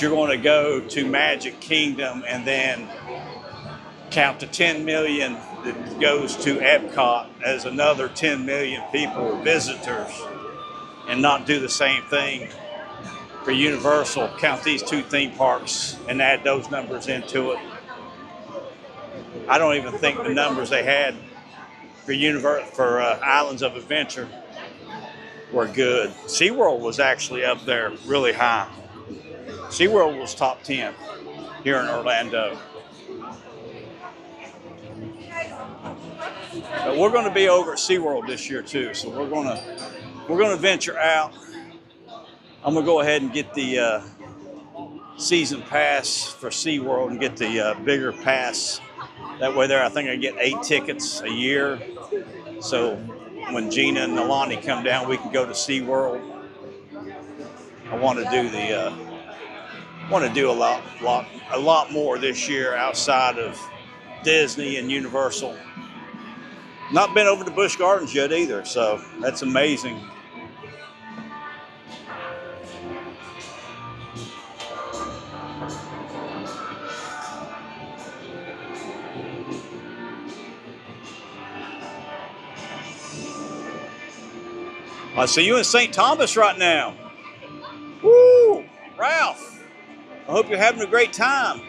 you're going to go to Magic Kingdom and then count to 10 million that goes to Epcot as another 10 million people or visitors and not do the same thing for Universal, count these two theme parks and add those numbers into it. I don't even think the numbers they had for Islands of Adventure were good. SeaWorld was actually up there really high. SeaWorld was top 10 here in Orlando. But we're going to be over at SeaWorld this year too, so we're going to venture out. I'm going to go ahead and get the season pass for SeaWorld and get the bigger pass. That way there, I think I get 8 tickets a year. So when Gina and Nalani come down, we can go to SeaWorld. I want to do a lot more this year outside of Disney and Universal. Not been over to Busch Gardens yet either, so that's amazing. I see you in St. Thomas right now. Woo! Ralph, I hope you're having a great time.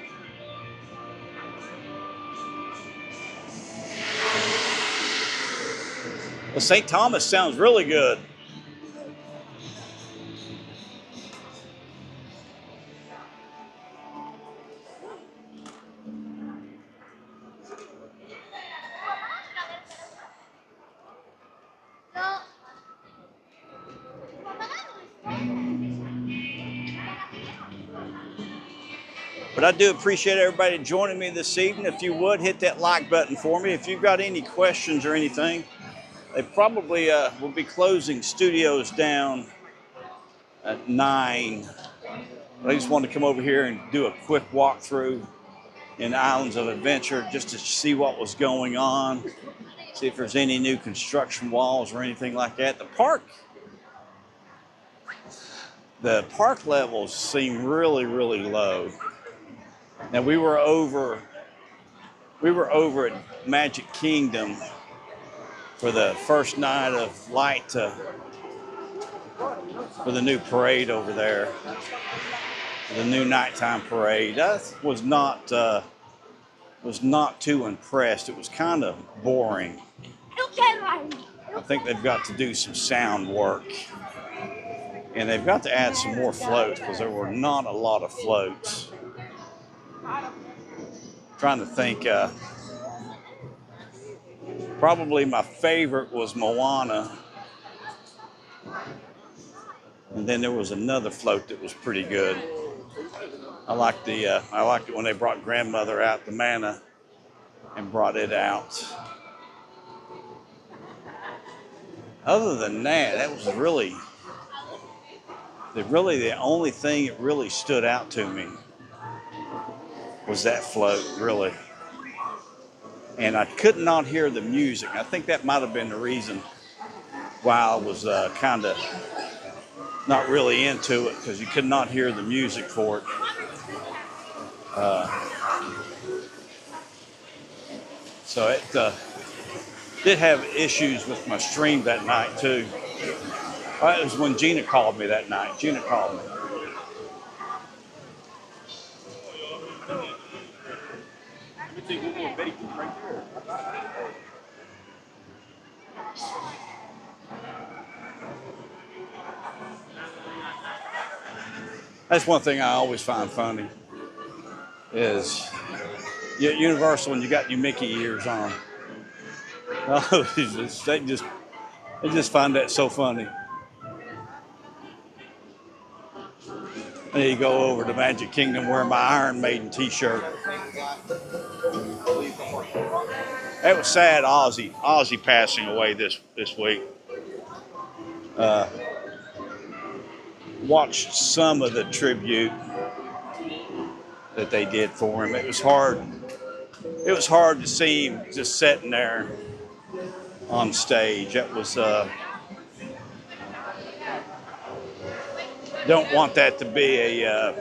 Well, St. Thomas sounds really good. But I do appreciate everybody joining me this evening. If you would, hit that like button for me. If you've got any questions or anything, they probably will be closing studios down at 9. I just wanted to come over here and do a quick walkthrough in Islands of Adventure just to see what was going on, see if there's any new construction walls or anything like that. The park levels seem really, really low. Now we were over at Magic Kingdom for the first night of light for the new parade over there, the new nighttime parade. I was not too impressed. It was kind of boring. I think they've got to do some sound work, and they've got to add some more floats because there were not a lot of floats. Trying to think. Probably my favorite was Moana. And then there was another float that was pretty good. I liked it when they brought grandmother out, the Mana, and brought it out. Other than that, that was really the only thing that really stood out to me was that float, really. And I could not hear the music. I think that might have been the reason why I was kind of not really into it, because you could not hear the music for it. So it did have issues with my stream that night too. It was when Gina called me that night. Gina called me. That's one thing I always find funny is Universal when you got your Mickey ears on. Oh, they just find that so funny. There you go over to Magic Kingdom wearing my Iron Maiden t-shirt. It was sad, Ozzy passing away this week. Watched some of the tribute that they did for him. It was hard to see him just sitting there on stage. That was don't want that to be a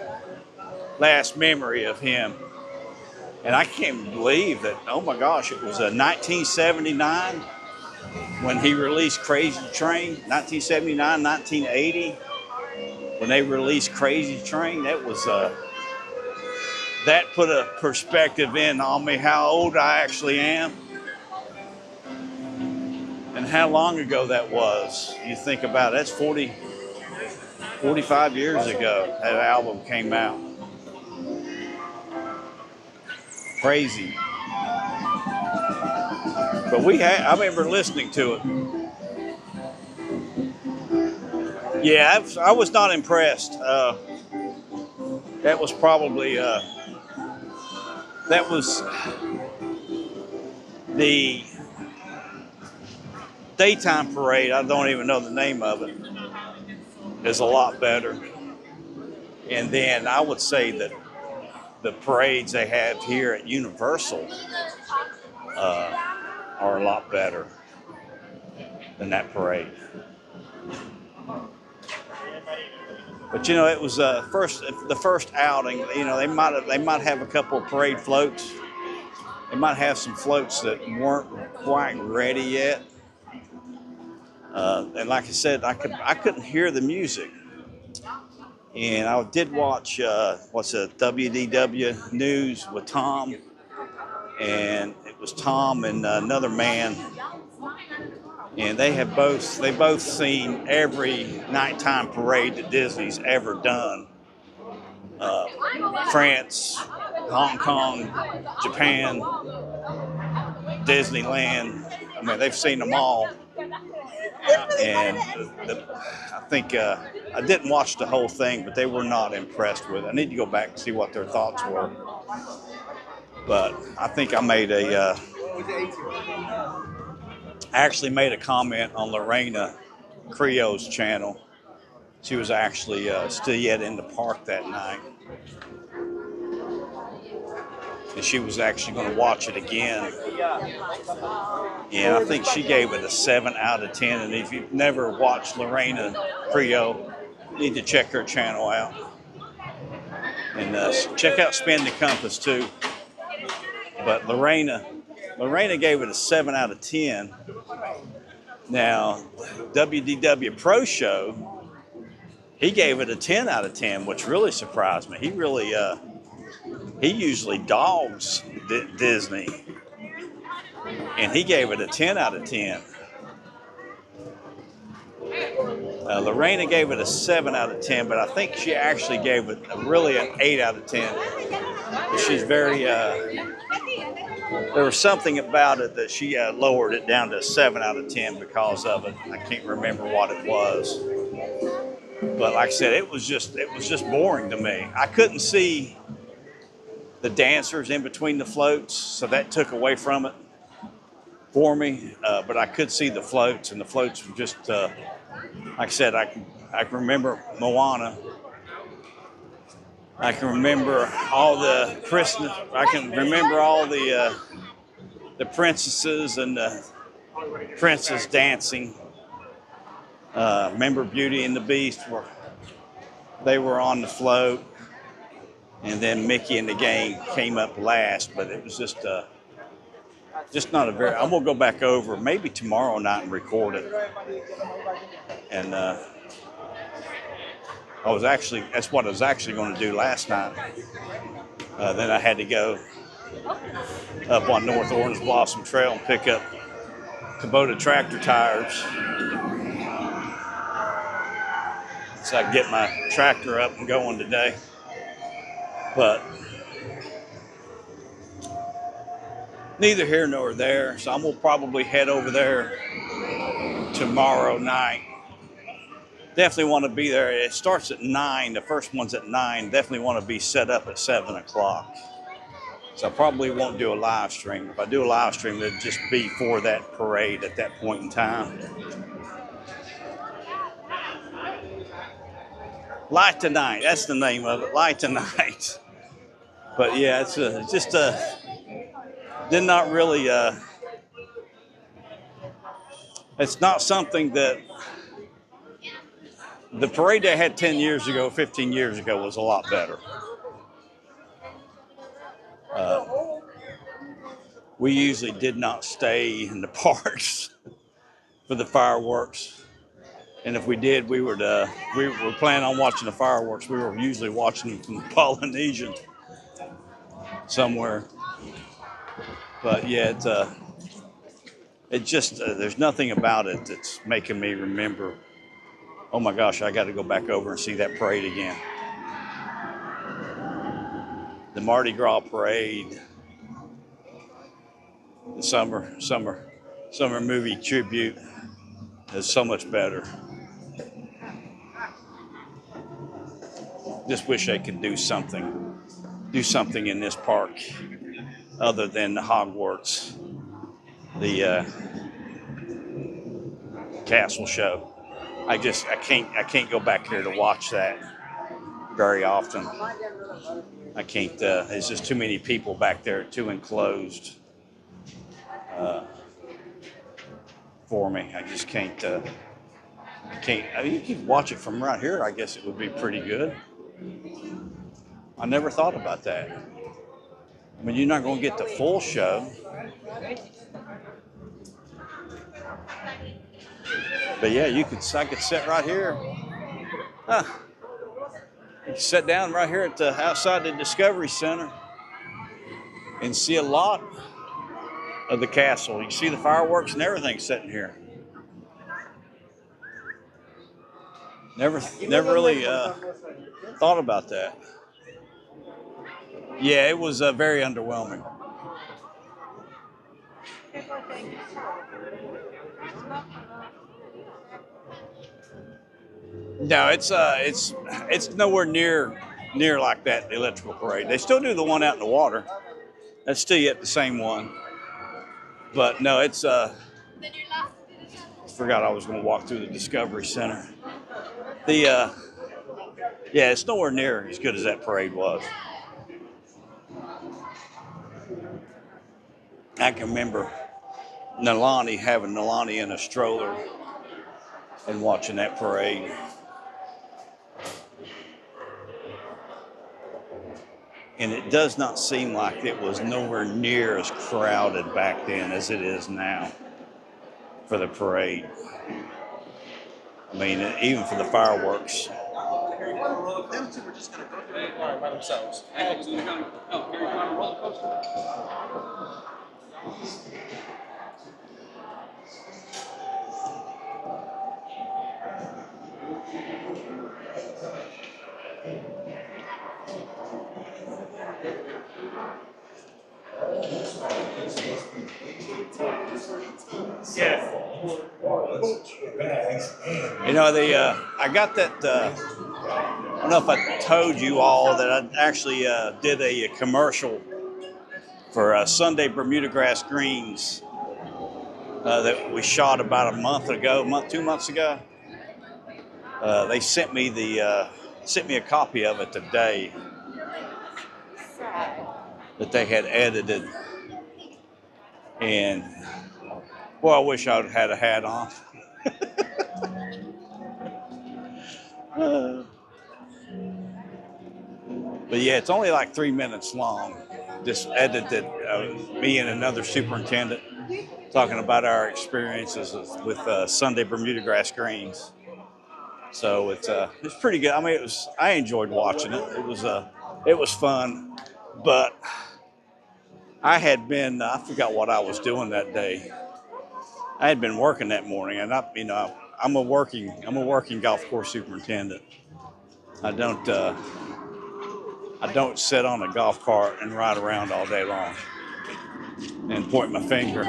last memory of him. And I can't believe that, oh my gosh, it was 1979 when he released Crazy Train, 1979, 1980, when they released Crazy Train. That was, that put a perspective in on me how old I actually am and how long ago that was. You think about it, that's 45 years ago that album came out. Crazy. But I remember listening to it. Yeah, I was not impressed. That was probably, that was the daytime parade. I don't even know the name of it. Is a lot better. And then I would say that the parades they have here at Universal are a lot better than that parade. But you know, it was the first outing. You know, they might have a couple of parade floats. They might have some floats that weren't quite ready yet. And like I said, I couldn't hear the music. And I did watch WDW News with Tom, and it was Tom and another man, and they both seen every nighttime parade that Disney's ever done. France, Hong Kong, Japan, Disneyland. I mean, they've seen them all. And I think I didn't watch the whole thing, but they were not impressed with it. I need to go back and see what their thoughts were. But I think I actually made a comment on Lorena Creo's channel She was actually still yet in the park that night. And she was actually going to watch it again. And I think she gave it a 7 out of 10. And if you've never watched Lorena Creo, you need to check her channel out. And check out Spin the Compass too. But Lorena gave it a 7 out of 10. Now, WDW Pro Show, he gave it a 10 out of 10, which really surprised me. He really, he usually dogs Disney. And he gave it a 10 out of 10. Lorena gave it a 7 out of 10, but I think she actually gave it really an 8 out of 10. She's very, there was something about it that she lowered it down to a 7 out of 10 because of it. I can't remember what it was. But like I said, it was just boring to me. I couldn't see the dancers in between the floats, so that took away from it for me. But I could see the floats, and the floats were just, like I said, I can remember Moana. I can remember all the Christmas. I can remember all the princesses and the princes dancing. Remember Beauty and the Beast, where they were on the float, and then Mickey and the gang came up last. But it was just not a very. I'm gonna go back over maybe tomorrow night and record it. And that's what I was actually going to do last night. Then I had to go up on North Orange Blossom Trail and pick up Kubota tractor tires, so I can get my tractor up and going today. But neither here nor there, so I'm going to probably head over there tomorrow night. Definitely want to be there. It starts at 9. The first one's at 9. Definitely want to be set up at 7 o'clock. So I probably won't do a live stream. If I do a live stream, it'll just be for that parade at that point in time. Light Tonight. That's the name of it. Light Tonight. But yeah, it's just did not really. It's not something that. The parade they had 10 years ago, 15 years ago was a lot better. We usually did not stay in the parks for the fireworks. And if we did, we were planning on watching the fireworks. We were usually watching them from the Polynesian somewhere. But yeah, there's nothing about it that's making me remember, oh my gosh, I got to go back over and see that parade again. The Mardi Gras parade, the summer movie tribute is so much better. Just wish they could do something in this park other than the Hogwarts, the castle show. I can't go back here to watch that very often. I can't. There's just too many people back there, too enclosed for me. I just can't. I mean, you can watch it from right here. I guess it would be pretty good. I never thought about that. I mean, you're not going to get the full show. But yeah, I could sit right here. You can sit down right here at outside the Discovery Center and see a lot of the castle. You can see the fireworks and everything sitting here. Never really thought about that. Yeah, it was very underwhelming. No, it's nowhere near like that, the electrical parade. They still do the one out in the water. That's still yet the same one. But no, it's forgot I was going to walk through the Discovery Center. The yeah, it's nowhere near as good as that parade was. I can remember having Nalani in a stroller and watching that parade. And it does not seem like it was nowhere near as crowded back then as it is now for the parade. I mean, even for the fireworks. Them two were just going to go through it by themselves. Oh, so they're going, oh, you're on a roller coaster? You know, I got that. I don't know if I told you all that I actually did a commercial for Sunday Bermuda Grass Greens that we shot about 2 months ago. They sent me a copy of it today that they had edited, and boy, I wish I'd had a hat on. But yeah, it's only like 3 minutes long. This edited me and another superintendent talking about our experiences with Sunday Bermuda Grass Greens. So it's pretty good. I mean, I enjoyed watching it. It was fun, but I forgot what I was doing that day. I had been working that morning, and I'm a working golf course superintendent. I don't sit on a golf cart and ride around all day long and point my finger.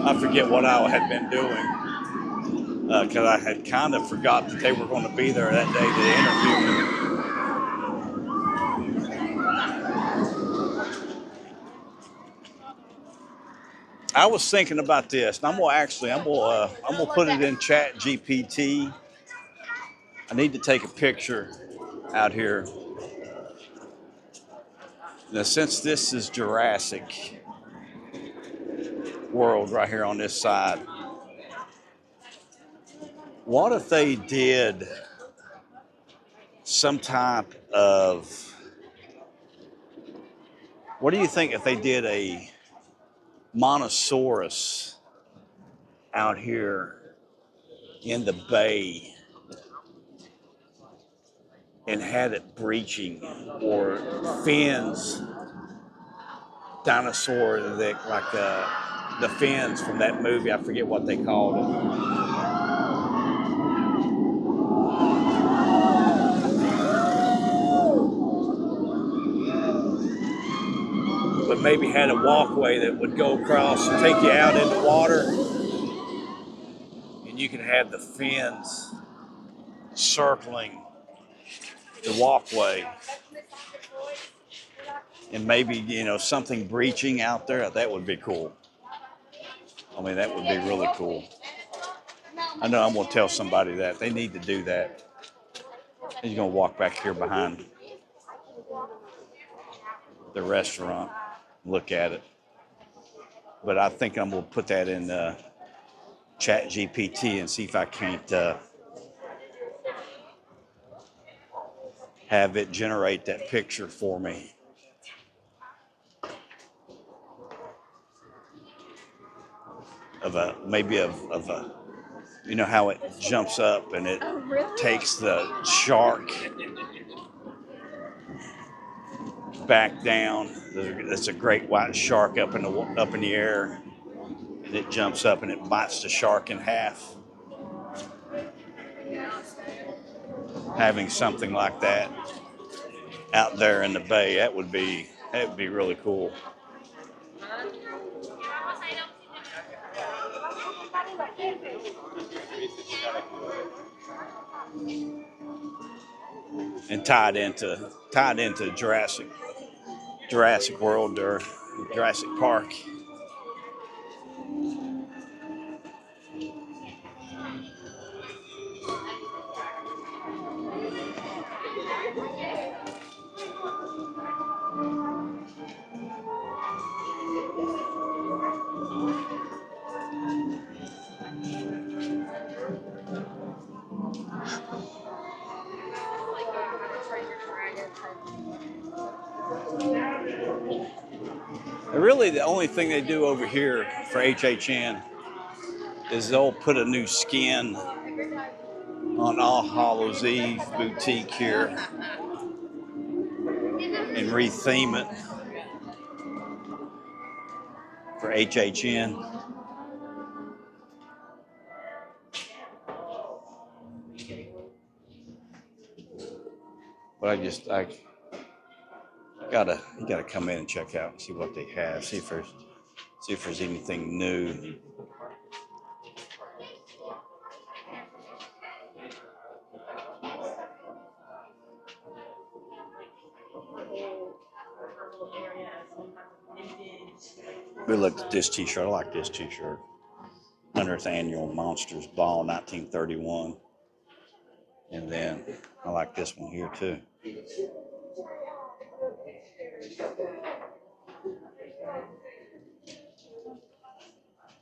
I forget what I had been doing because I had kind of forgot that they were going to be there that day to interview me. I was thinking about this, and I'm gonna put it in Chat GPT. I need to take a picture out here. Now, since this is Jurassic World right here on this side, what if they did some type of, what do you think if they did a Monosaurus out here in the bay and had it breaching, or fins, dinosaur that like the fins from that movie, I forget what they called it. But maybe had a walkway that would go across and take you out in the water, and you could have the fins circling the walkway, and maybe something breaching out there. That would be cool. I mean, that would be really cool. I know I'm going to tell somebody that they need to do that. He's going to walk back here behind the restaurant, look at it. But I think I'm going to put that in Chat GPT and see if I can't have it generate that picture for me. Of a, how it jumps up and it takes the shark back down. That's a great white shark up in the air, and it jumps up and it bites the shark in half. Having something like that out there in the bay, that would be really cool. And tied into Jurassic World or Jurassic Park. Really, the only thing they do over here for HHN is they'll put a new skin on All Hallows Eve boutique here and retheme it for HHN. But you gotta come in and check out and see what they have. See if there's anything new. We looked at this t-shirt. I like this t-shirt. 100th Annual Monsters Ball 1931. And then I like this one here too.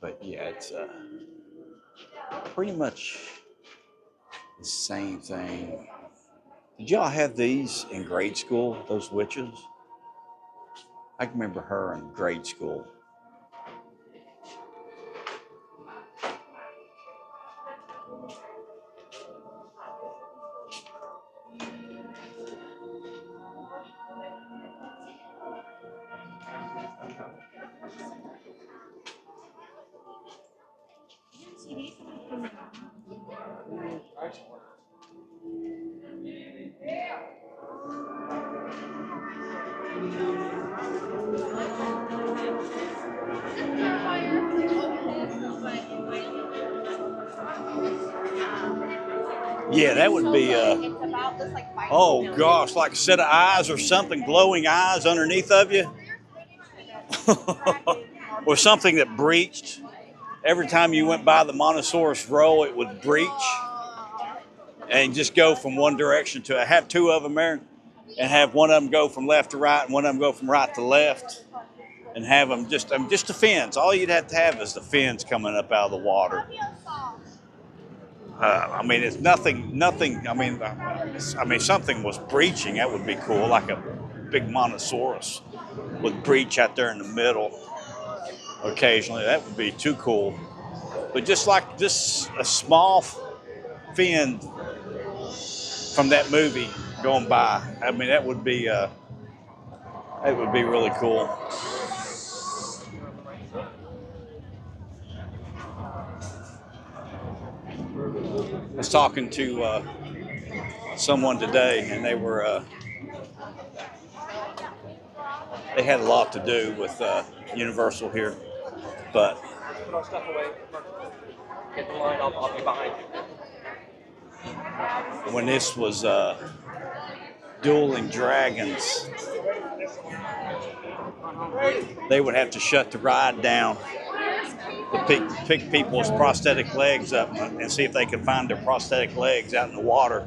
But yeah, it's pretty much the same thing. Did y'all have these in grade school, those witches? I can remember her in grade school. Yeah, that would be, oh gosh, like a set of eyes or something, glowing eyes underneath of you. Or something that breached. Every time you went by the Montosaurus row, it would breach and just go from one direction to, I have two of them there, and have one of them go from left to right and one of them go from right to left, and have them just the fins. All you'd have to have is the fins coming up out of the water. I mean, it's nothing. I mean, something was breaching. That would be cool, like a big Montosaurus would breach out there in the middle. Occasionally, that would be too cool. But just like this, a small fin from that movie going by. I mean, that would be really cool. I was talking to someone today, and they had a lot to do with Universal here, but Put our stuff away. Get the line, I'll be behind you. when this was Dueling Dragons, they would have to shut the ride down to pick people's prosthetic legs up and see if they could find their prosthetic legs out in the water,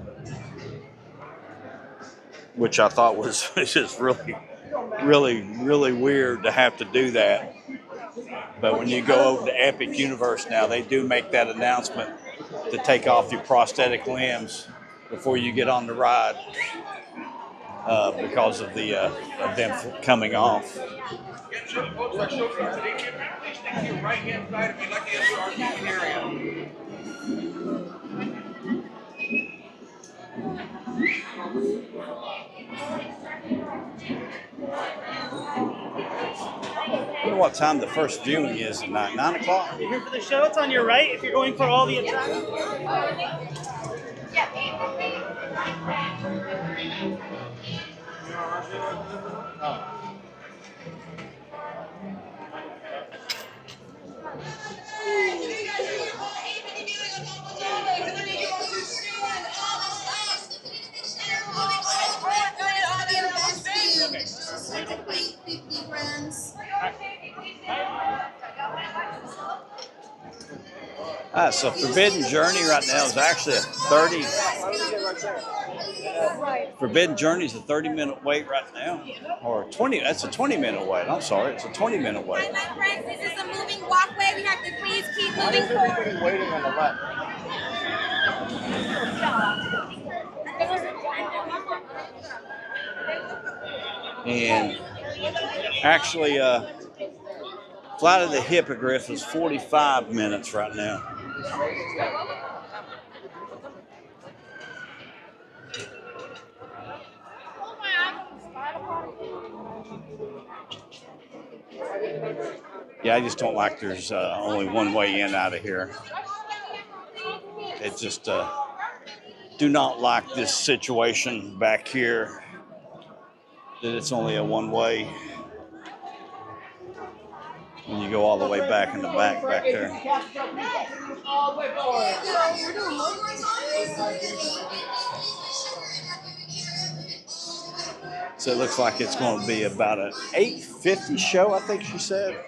which I thought was just really weird to have to do that. But when you go over to Epic Universe now, they do make that announcement to take off your prosthetic limbs before you get on the ride because of them coming off. I wonder what time the first viewing is tonight. 9 o'clock? You're here for the show. It's on your right if you're going for all the attractions. So Forbidden Journey right now is actually a 30. Forbidden Journey is a 30-minute wait right now, or 20. That's a 20-minute wait. I'm sorry, it's a 20-minute wait. My friends, this is a moving walkway. We have to please keep moving forward. Everybody waiting on the left. And actually, Flight of the Hippogriff is 45 minutes right now. Yeah, I just don't like there's only one way in out of here. It just do not like this situation back here, that it's only a one way. And you go all the way back in the back there. So it looks like it's going to be about an 8:50 show, I think she said.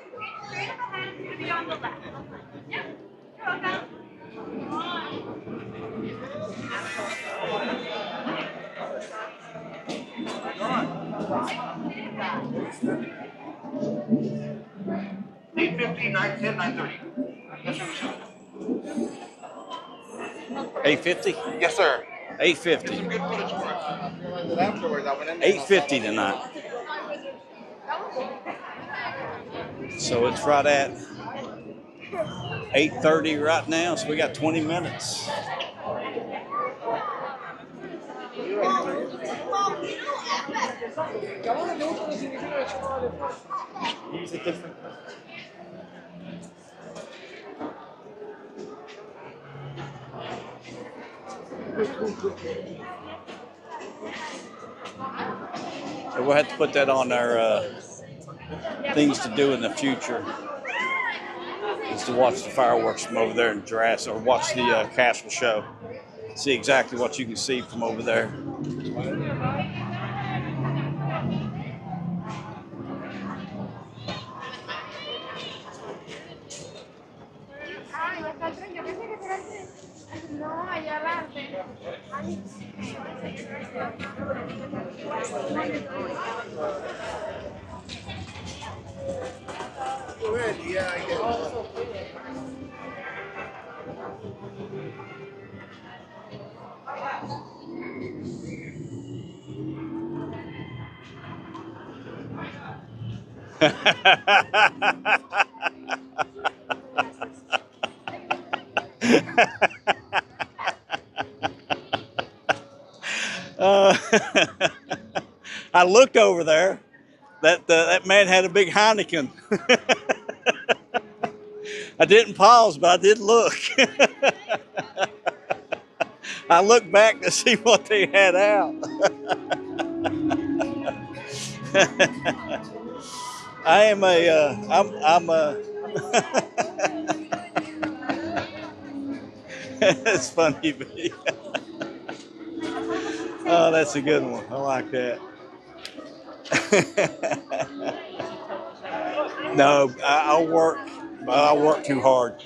$8.50, $9.10, $9.30. Yes, sir. 8:50? Yes, sir. 8:50. Some good footage for us. 8:50 tonight. So it's right at 8:30 right now, so we got 20 minutes. Use a different. So we'll have to put that on our things to do in the future. Is to watch the fireworks from over there in Jurassic, or watch the castle show. See exactly what you can see from over there. Yeah, I get it. I looked over there. That man had a big Heineken. I didn't pause, but I did look. I looked back to see what they had out. I am I'm a. It's funny, but oh, that's a good one. I like that. No, I'll work. I work too hard.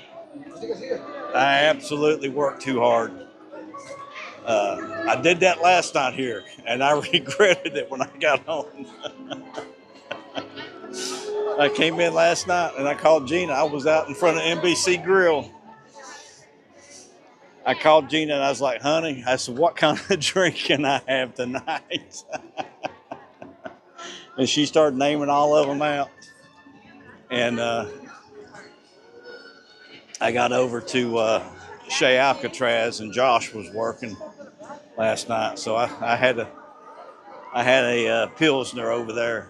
I absolutely work too hard. I did that last night here, and I regretted it when I got home. I came in last night, and I called Gina. I was out in front of NBC Grill. I called Gina, and I was like, honey, I said, what kind of drink can I have tonight? And she started naming all of them out. And I got over to Shea Alcatraz, and Josh was working last night, so I had a Pilsner over there,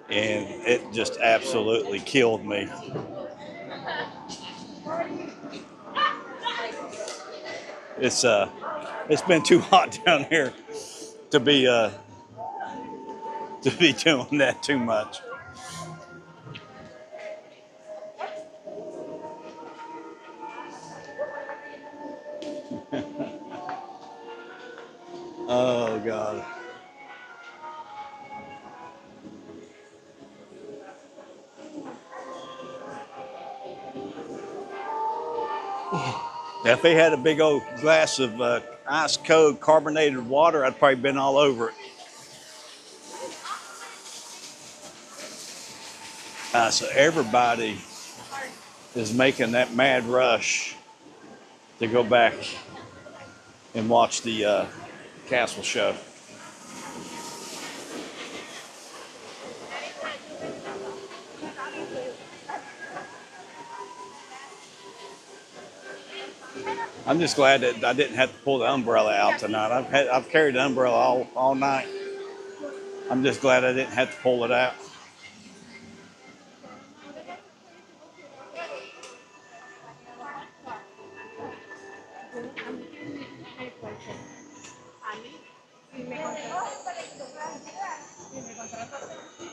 and it just absolutely killed me. It's been too hot down here to be doing that too much. Oh God. Now, if they had a big old glass of ice cold carbonated water, I'd probably been all over it. So everybody is making that mad rush to go back and watch the castle show. I'm just glad that I didn't have to pull the umbrella out tonight. I've carried the umbrella all night. I'm just glad I didn't have to pull it out.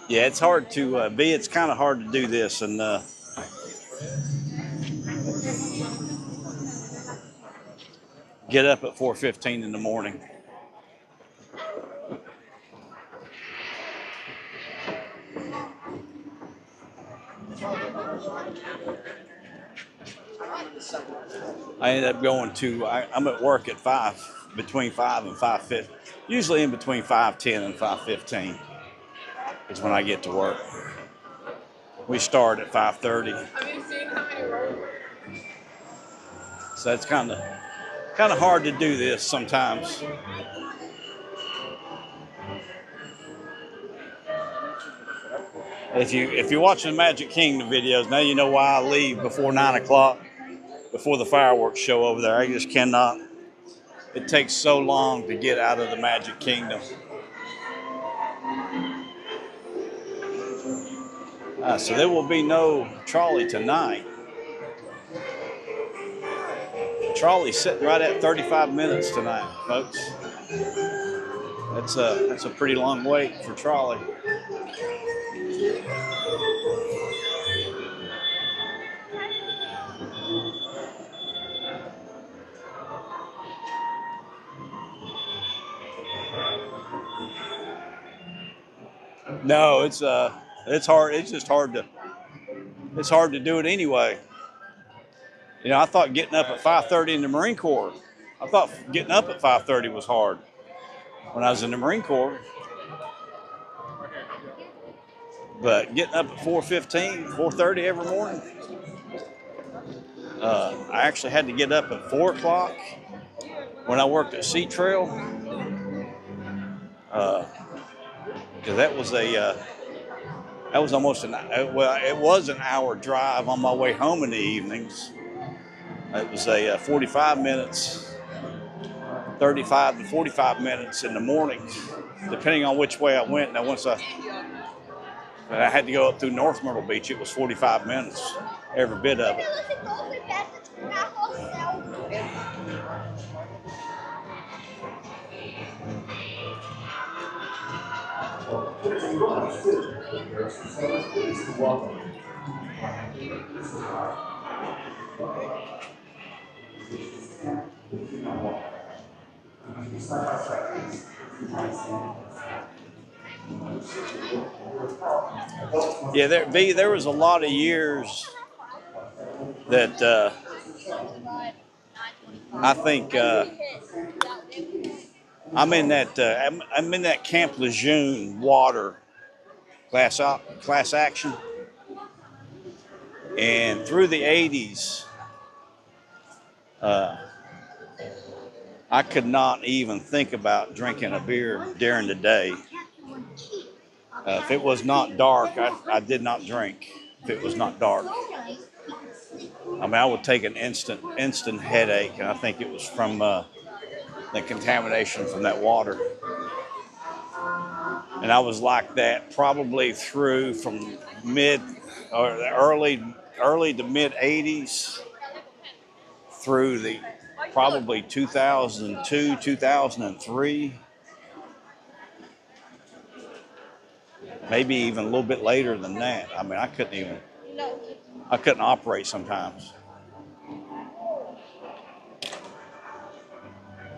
Yeah, it's hard to it's kind of hard to do this and get up at 4:15 in the morning. I ended up going to, I'm at work at 5, between 5 and 5:50. Usually in between 5:10 and 5:15 is when I get to work. We start at 5:30. So it's kind of hard to do this sometimes. If you're watching the Magic Kingdom videos, now you know why I leave before 9 o'clock, before the fireworks show over there. I just cannot. It takes so long to get out of the Magic Kingdom. So there will be no trolley tonight. Trolley's sitting right at 35 minutes tonight, folks. That's a pretty long wait for trolley. No, it's hard. It's just hard to. It's hard to do it anyway. You know, I thought getting up at 5:30 in the Marine Corps. I thought getting up at 5:30 was hard when I was in the Marine Corps. But getting up at 4:15, 4:30 every morning. I actually had to get up at 4 o'clock when I worked at Sea Trail. Because that was almost it was an hour drive on my way home in the evenings. It was a 45 minutes, 35 to 45 minutes in the mornings, depending on which way I went. Now, once I had to go up through North Myrtle Beach, it was 45 minutes, every bit of it. Yeah, there was a lot of years that I think I'm in that Camp Lejeune water class action, and through the 80s, I could not even think about drinking a beer during the day. If it was not dark, I did not drink. If it was not dark, I mean, I would take an instant headache, and I think it was from the contamination from that water. And I was like that probably through from early to mid 80s through the probably 2002, 2003, maybe even a little bit later than that. I mean, I couldn't operate sometimes.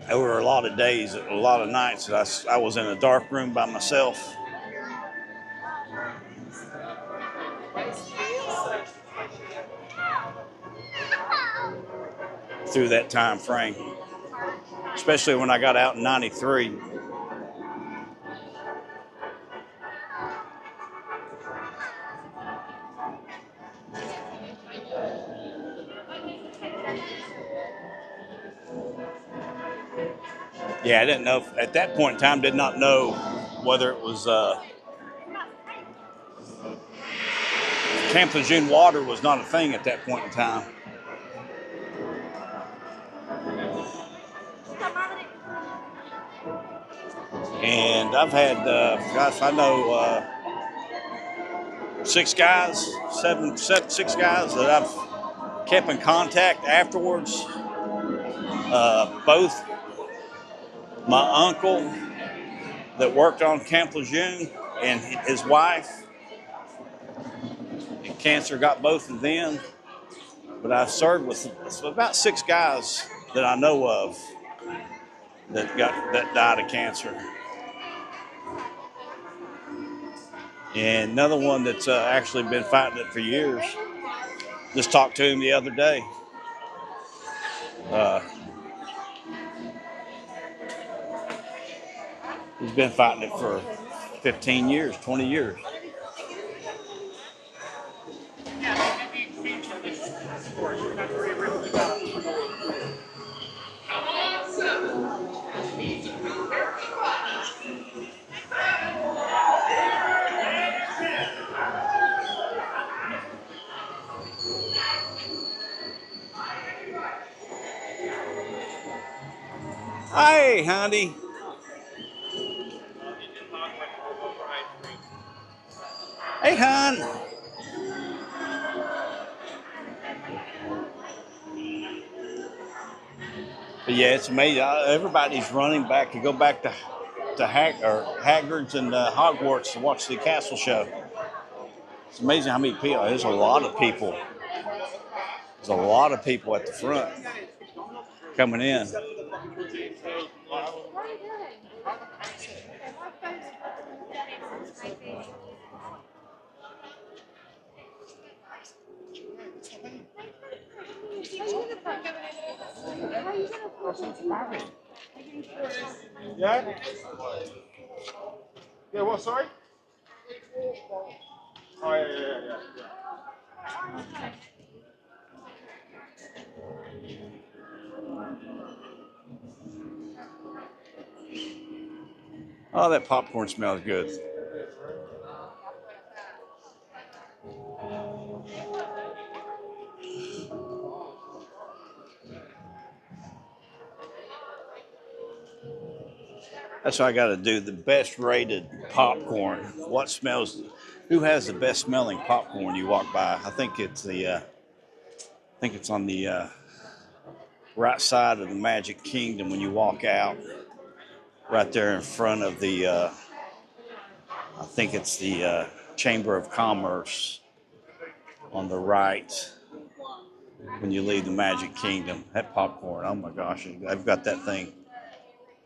There were a lot of days, a lot of nights that I was in a dark room by myself. Through that time frame, especially when I got out in '93. Yeah, I didn't know, at that point in time, did not know whether it was, Camp Lejeune water was not a thing at that point in time. And I've had, gosh, I know 6 guys, six guys that I've kept in contact afterwards. Both my uncle that worked on Camp Lejeune and his wife, and cancer got both of them. But I've served with about 6 guys that I know of that died of cancer. And another one that's actually been fighting it for years. Just talked to him the other day. He's been fighting it for 15 years, 20 years. Hey, honey. Hey, hon. But yeah, it's amazing. Everybody's running back to go back to Hagrid's and Hogwarts to watch the castle show. It's amazing how many people. There's a lot of people. There's a lot of people at the front coming in. Yeah? Yeah, what, sorry? Oh, yeah. Oh, that popcorn smells good. That's what I got to do. The best rated popcorn. What smells? Who has the best smelling popcorn you walk by? I think it's on the right side of the Magic Kingdom when you walk out. Right there in front of the, I think it's the Chamber of Commerce on the right when you leave the Magic Kingdom. That popcorn, oh my gosh, I've got that thing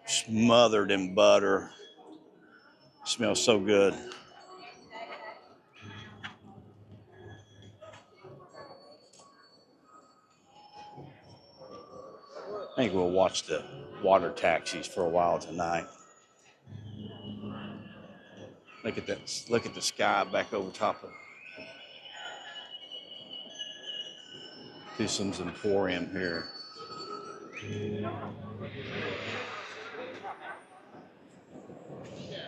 smothered in butter. It smells so good. I think we'll watch the water taxis for a while tonight. Look at that! Look at the sky back over top of Thisum's Emporium here.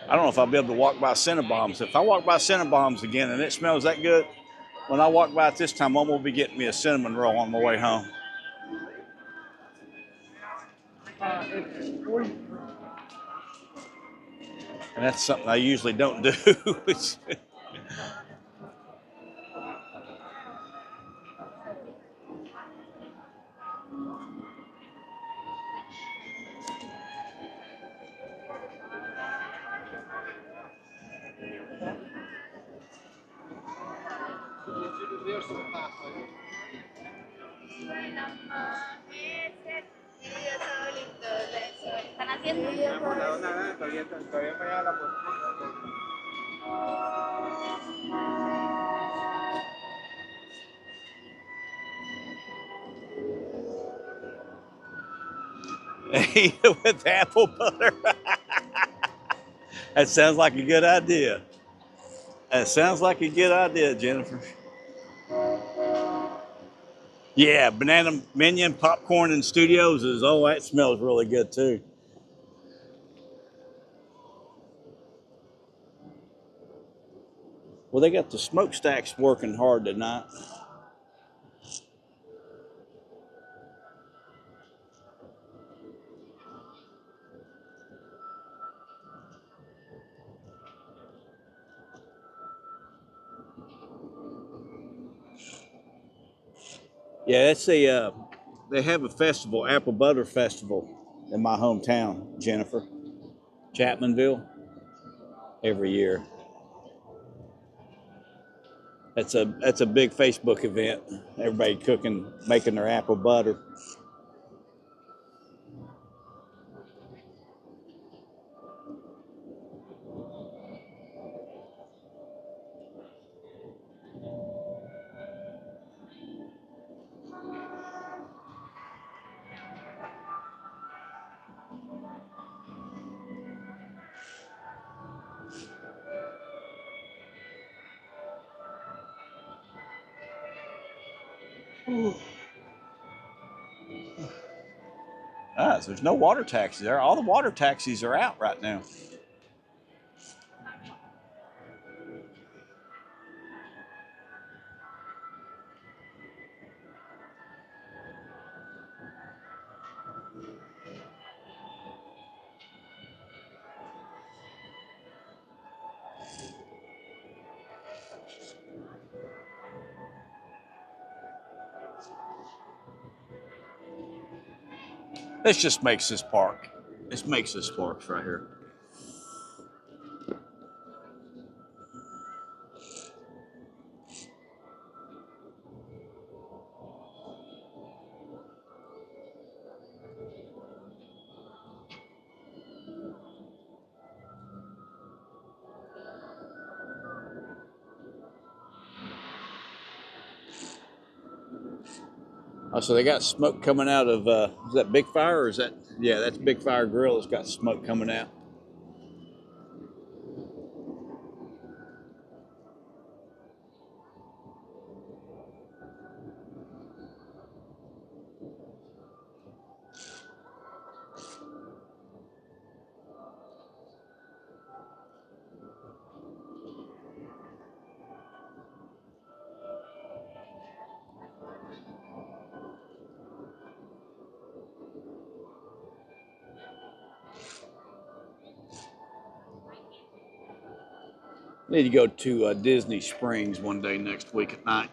I don't know if I'll be able to walk by Cinnabons. If I walk by Cinnabons again and it smells that good, when I walk by it this time, I'm going to be getting me a cinnamon roll on my way home. And that's something I usually don't do. ¿Están haciendo? Todavía me da la With apple butter. That sounds like a good idea. That sounds like a good idea, Jennifer. Yeah, Banana Minion Popcorn and Studios is, oh, that smells really good too. Well, they got the smokestacks working hard tonight. Yeah, that's a they have a festival, Apple Butter Festival, in my hometown, Jennifer, Chapmanville, every year. That's a big Facebook event. Everybody cooking, making their apple butter. Ah, so there's no water taxis there. All the water taxis are out right now. This just makes this park. This makes this park right here. Oh, so they got smoke coming out of, is that Big Fire or is that, yeah, that's Big Fire Grill. It's got smoke coming out. Need to go to Disney Springs one day next week at night.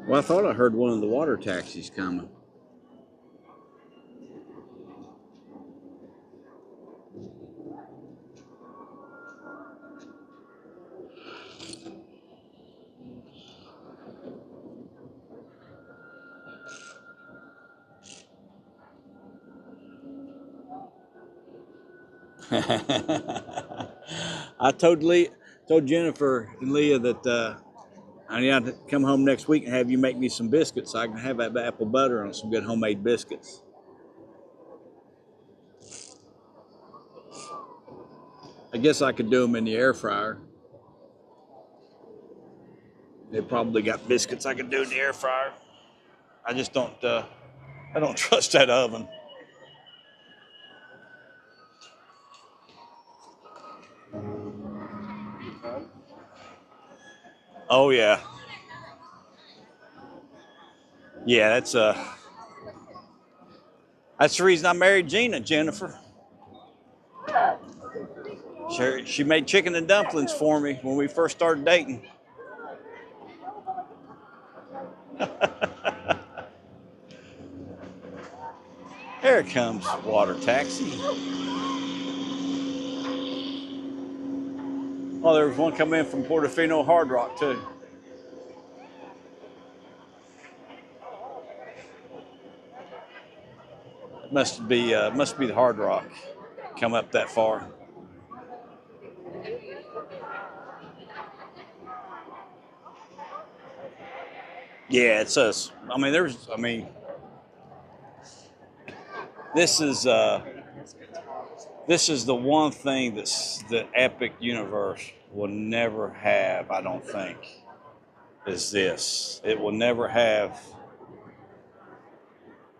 Well, I thought I heard one of the water taxis coming. I told Jennifer and Leah that I need to come home next week and have you make me some biscuits so I can have that apple butter on some good homemade biscuits. I guess I could do them in the air fryer. They probably got biscuits I could do in the air fryer. I just don't. I don't trust that oven. Oh yeah, yeah. That's the reason I married Gina, Jennifer. She made chicken and dumplings for me when we first started dating. Here comes water taxi. Oh, there was one coming in from Portofino Hard Rock too. Must be the Hard Rock. Come up that far. Yeah, it's us. I mean, this This is the one thing that's the Epic universe will never have, I don't think, is this. It will never have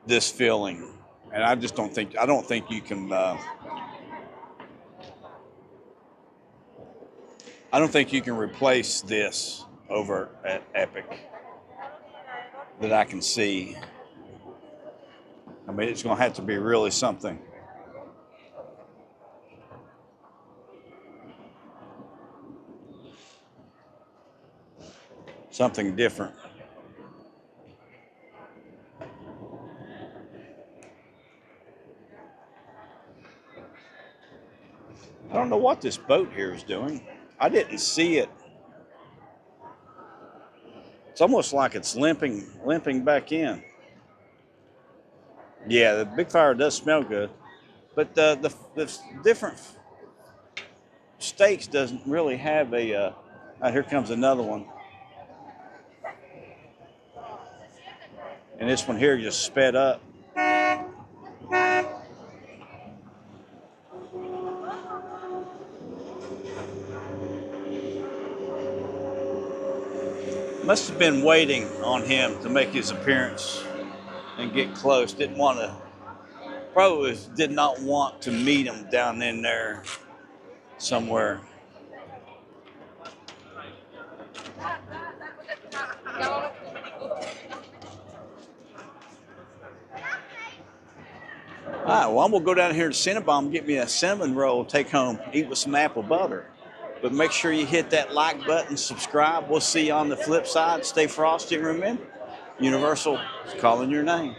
this feeling. And I just don't think you can, I don't think you can replace this over at Epic that I can see. I mean, it's going to have to be really something. Something different. I don't know what this boat here is doing. I didn't see it. It's almost like it's limping back in. Yeah, the big fire does smell good, but the different steaks doesn't really have a. Here comes another one, and this one here just sped up. Must have been waiting on him to make his appearance and get close. Probably did not want to meet him down in there somewhere. All right, well, I'm gonna go down here to Cinnabon, get me a cinnamon roll, take home, eat with some apple butter. But make sure you hit that like button, subscribe. We'll see you on the flip side. Stay frosty and remember, Universal is calling your name.